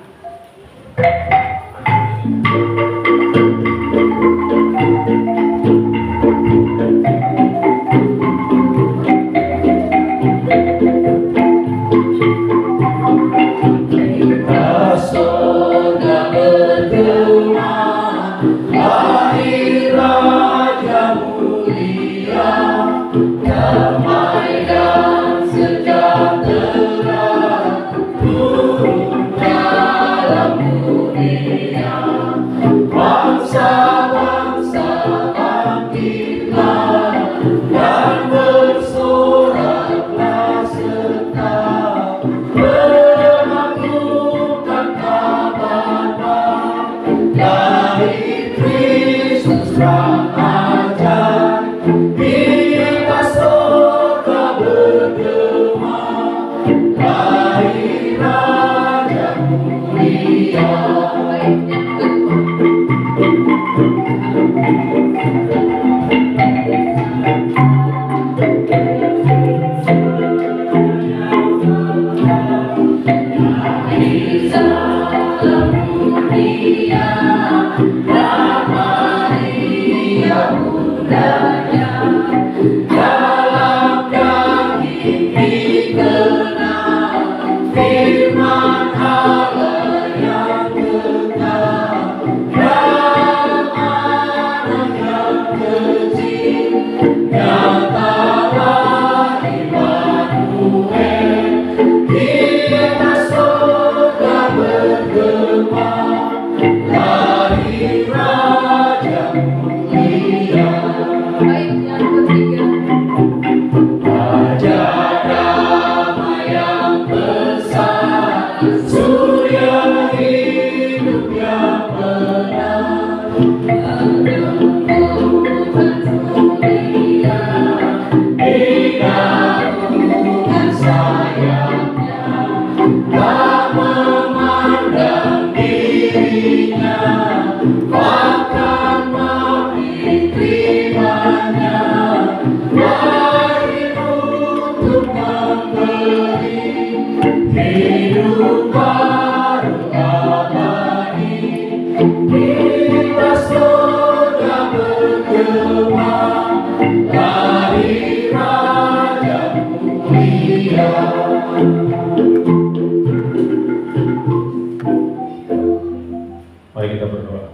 Kita surga bergema, lahir Raja mulia, damai dan sejahtera turun dalam dunia. Bangsa-bangsa bangkitlah dan bersoraklah serta melakukan kabar baik. Lahir Kristus Raja, kita surga bergema, lahir Raja mulia. Dalam daging dikenal firman Allah yang kekal, dan anak yang kecil nyatalah Immanuel. Kita surga bergema, lahir Raja mulia. Baik, yang ketiga. Raja damai yang besar, surya hidup yang benar, menumbuhkan dunia dengan sayapnya, tak memandang dirinya, bahkan mati terimanya. Lahir untuk memberi hidup baru abadi. Kita surga bergema, lahir Raja mulia. Mari kita berdoa.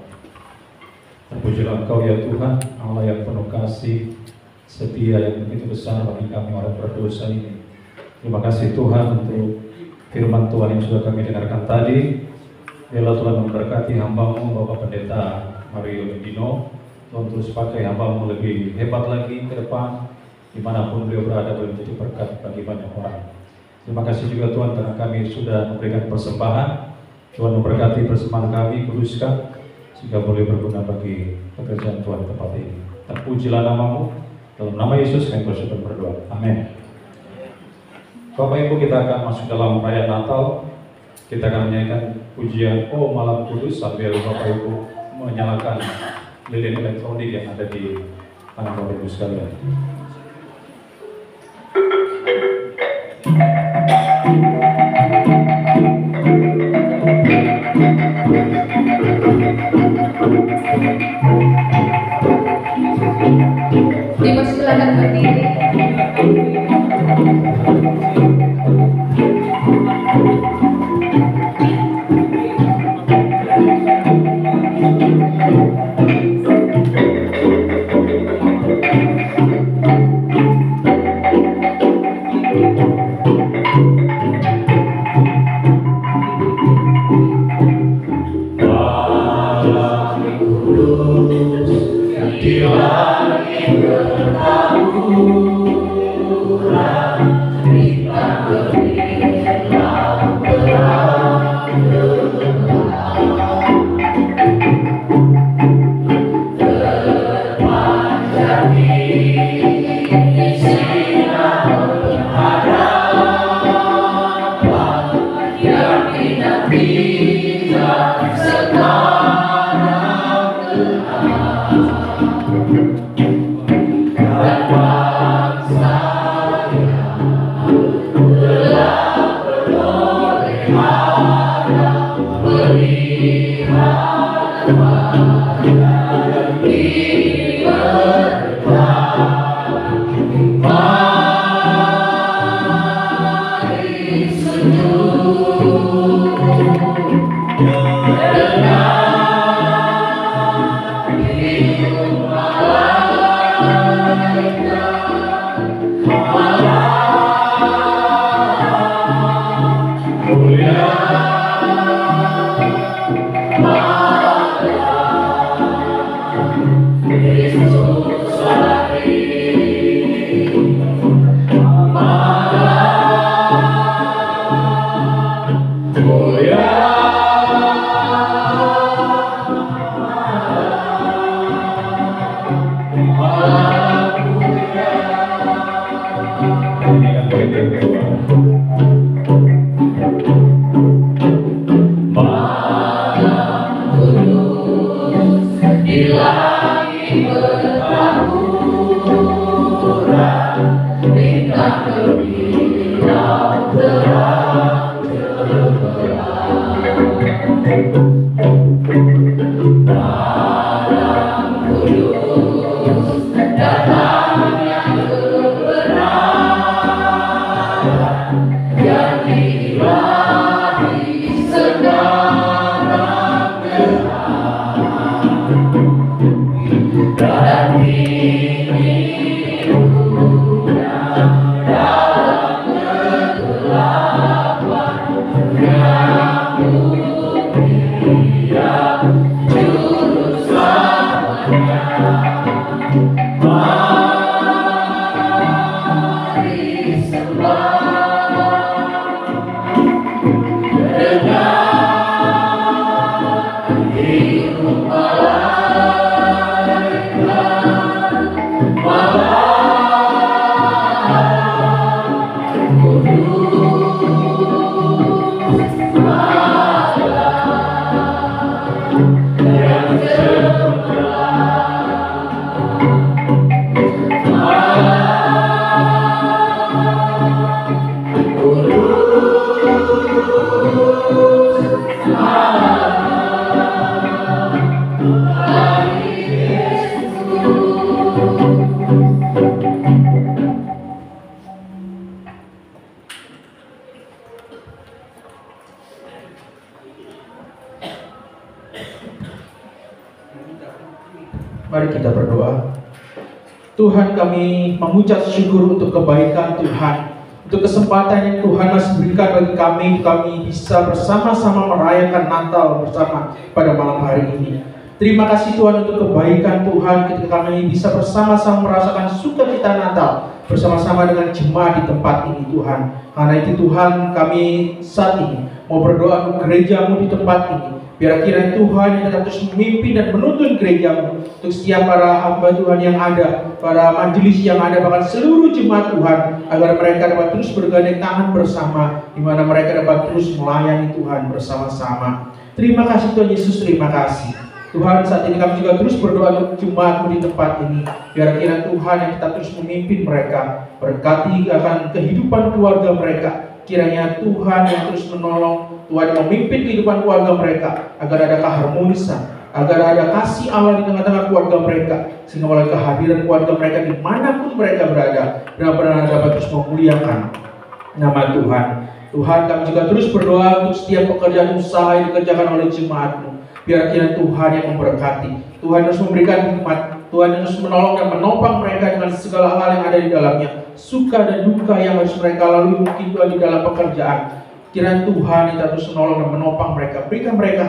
Terpujilah Engkau ya Tuhan, Allah yang penuh kasih, setia yang begitu besar bagi kami orang berdosa ini. Terima kasih Tuhan untuk firman Tuhan yang sudah kami dengarkan tadi. Biarlah Tuhan memberkati hamba-Mu Bapak Pendeta Mario Dino. Tuhan terus pakai hamba-Mu lebih hebat lagi ke depan, dimanapun beliau berada boleh menjadi berkat bagi banyak orang. Terima kasih juga Tuhan karena kami sudah memberikan persembahan. Tuhan memberkati persembahan kami, kuduskan sehingga boleh berguna bagi pekerjaan Tuhan di tempat ini. Terpujilah nama-Mu. Dalam nama Yesus kami bersyukur berdoa. Amin. Bapak Ibu, kita akan masuk dalam perayaan Natal. Kita akan menyanyikan pujian Oh Malam Kudus sambil Bapak Ibu menyalakan lilin elektronik yang ada di tangan Bapak Ibu sekalian. silakan berdiri. Mari kita berdoa. Tuhan, kami mengucap syukur untuk kebaikan Tuhan, untuk kesempatan yang Tuhan masih berikan bagi kami bisa bersama-sama merayakan Natal bersama pada malam hari ini. Terima kasih Tuhan untuk kebaikan Tuhan ketika kami bisa bersama-sama merasakan sukacita Natal bersama-sama dengan jemaat di tempat ini Tuhan. Karena itu Tuhan, kami saat ini mau berdoa untuk gereja-Mu di tempat ini. Biar kiranya Tuhan yang tetap terus memimpin dan menuntun gereja-Mu untuk setiap para hamba Tuhan yang ada, para majelis yang ada, bahkan seluruh jemaat Tuhan, agar mereka dapat terus bergandeng tangan bersama, di mana mereka dapat terus melayani Tuhan bersama-sama. Terima kasih Tuhan Yesus, terima kasih. Tuhan, saat ini kami juga terus berdoa untuk jemaat-Mu di tempat ini. Biar kiranya Tuhan yang tetap terus memimpin mereka, berkati akan kehidupan keluarga mereka. Kiranya Tuhan yang terus menolong, Tuhan yang memimpin kehidupan keluarga mereka, agar ada keharmonisan, agar ada kasih Allah di tengah-tengah keluarga mereka, sehingga melalui kehadiran keluarga mereka dimanapun mereka berada, benar-benar dapat terus memuliakan nama Tuhan. Tuhan, kami juga terus berdoa untuk setiap pekerjaan usaha yang dikerjakan oleh jemaat-Mu. Biar kiranya Tuhan yang memberkati, Tuhan terus memberikan hikmat, Tuhan terus menolong dan menopang mereka dengan segala hal yang ada di dalamnya, suka dan duka yang harus mereka lalui mungkin Tuhan di dalam pekerjaan. Kiranya Tuhan yang terus menolong dan menopang mereka, berikan mereka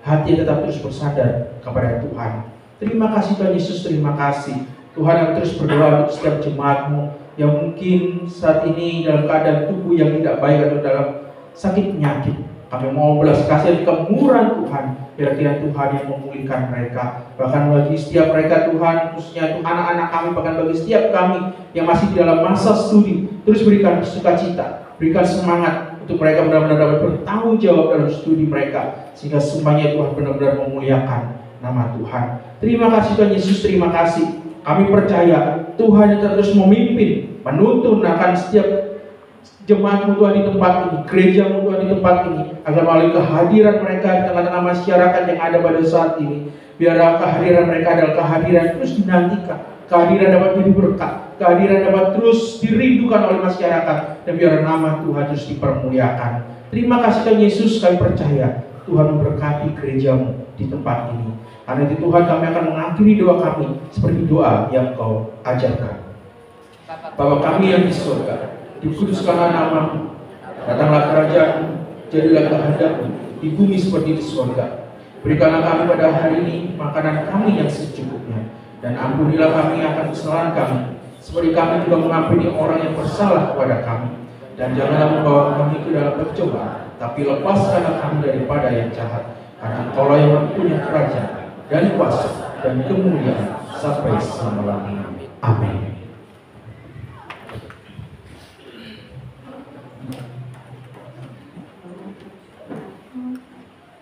hati yang tetap terus bersandar kepada Tuhan. Terima kasih Tuhan Yesus, terima kasih Tuhan. Yang terus berdoa untuk setiap jemaat-Mu yang mungkin saat ini dalam keadaan tubuh yang tidak baik atau dalam sakit penyakit. Kami mau belas kasih dan kemurahan Tuhan, biar kiranya Tuhan yang memulihkan mereka. Bahkan bagi setiap mereka Tuhan, khususnya anak-anak kami, bahkan bagi setiap kami yang masih di dalam masa studi, terus berikan sukacita, berikan semangat untuk mereka benar-benar dapat bertanggung jawab dalam studi mereka, sehingga semuanya Tuhan benar-benar memuliakan nama Tuhan. Terima kasih Tuhan Yesus, terima kasih. Kami percaya Tuhan yang terus memimpin, menuntun akan setiap jemaat-Mu Tuhan di tempat ini, gereja-Mu Tuhan di tempat ini, agar melalui kehadiran mereka di tengah-tengah masyarakat yang ada pada saat ini, biar kehadiran mereka adalah kehadiran terus dinantikan, kehadiran dapat jadi berkat, kehadiran dapat terus dirindukan oleh masyarakat, dan biar nama Tuhan terus dipermuliakan. Terima kasih Tuhan Yesus, kami percaya Tuhan memberkati gereja-Mu di tempat ini. Karena itu Tuhan, kami akan mengakhiri doa kami seperti doa yang Kau ajarkan. Bapa kami yang di surga, dikuduskanlah nama-Mu, datanglah kerajaan-Mu, jadilah kehendak-Mu di bumi seperti di surga. Berikanlah kami pada hari ini makanan kami yang secukupnya, dan ampunilah kami akan kesalahan kami, seperti kami juga mengampuni orang yang bersalah kepada kami. Dan janganlah membawa kami ke dalam pencobaan, tapi lepaskanlah kami daripada yang jahat. Karena Engkaulah yang mempunyai kerajaan dan kuasa dan kemuliaan sampai selama-lamanya. Amin.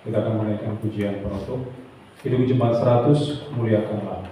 Kita akan menaikkan pujian penutup. Hidup Jemaat 100, muliakanlah.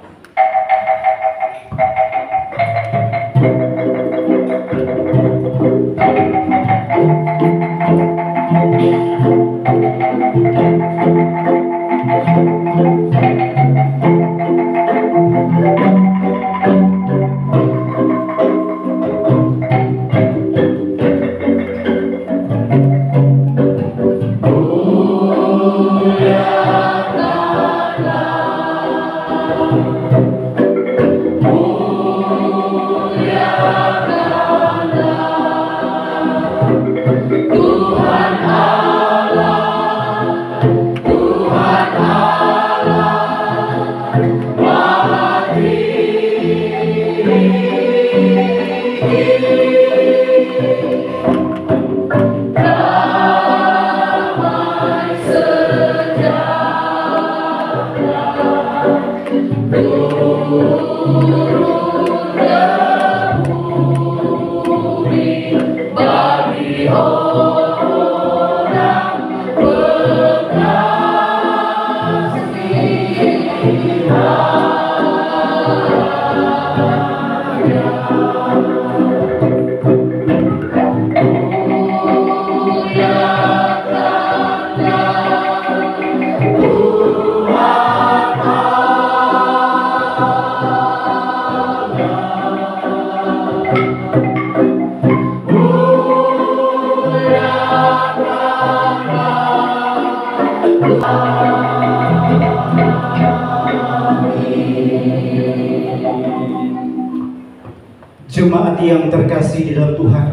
Jemaat yang terkasih di dalam Tuhan,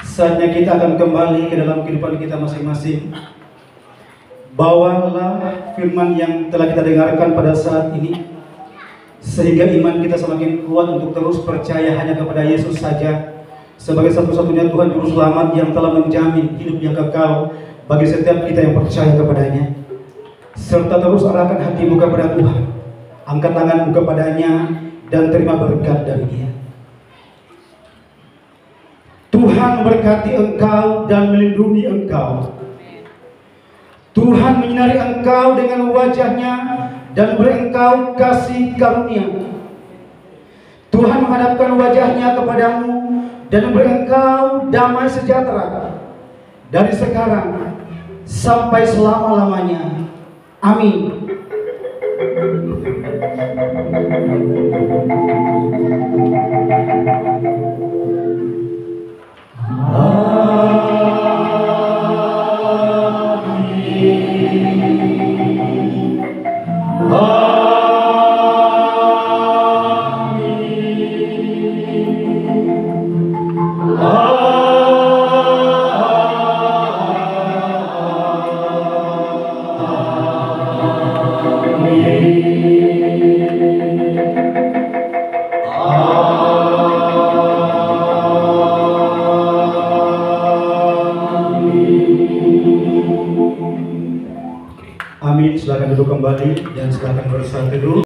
saatnya kita akan kembali ke dalam kehidupan kita masing-masing. Bawalah firman yang telah kita dengarkan pada saat ini, sehingga iman kita semakin kuat untuk terus percaya hanya kepada Yesus saja sebagai satu-satunya Tuhan Juru Selamat yang telah menjamin hidup yang kekal bagi setiap kita yang percaya kepadanya. Serta terus arahkan hatimu kepada Tuhan, angkat tanganmu kepadanya, dan terima berkat dari Dia. Tuhan memberkati engkau dan melindungi engkau. Tuhan menyinari engkau dengan wajah-Nya dan beri engkau kasih karunia. Tuhan menghadapkan wajah-Nya kepadamu dan memberi engkau damai sejahtera dari sekarang sampai selama-lamanya. Amin. Amin. Silakan duduk kembali dan silakan bersatu dulu.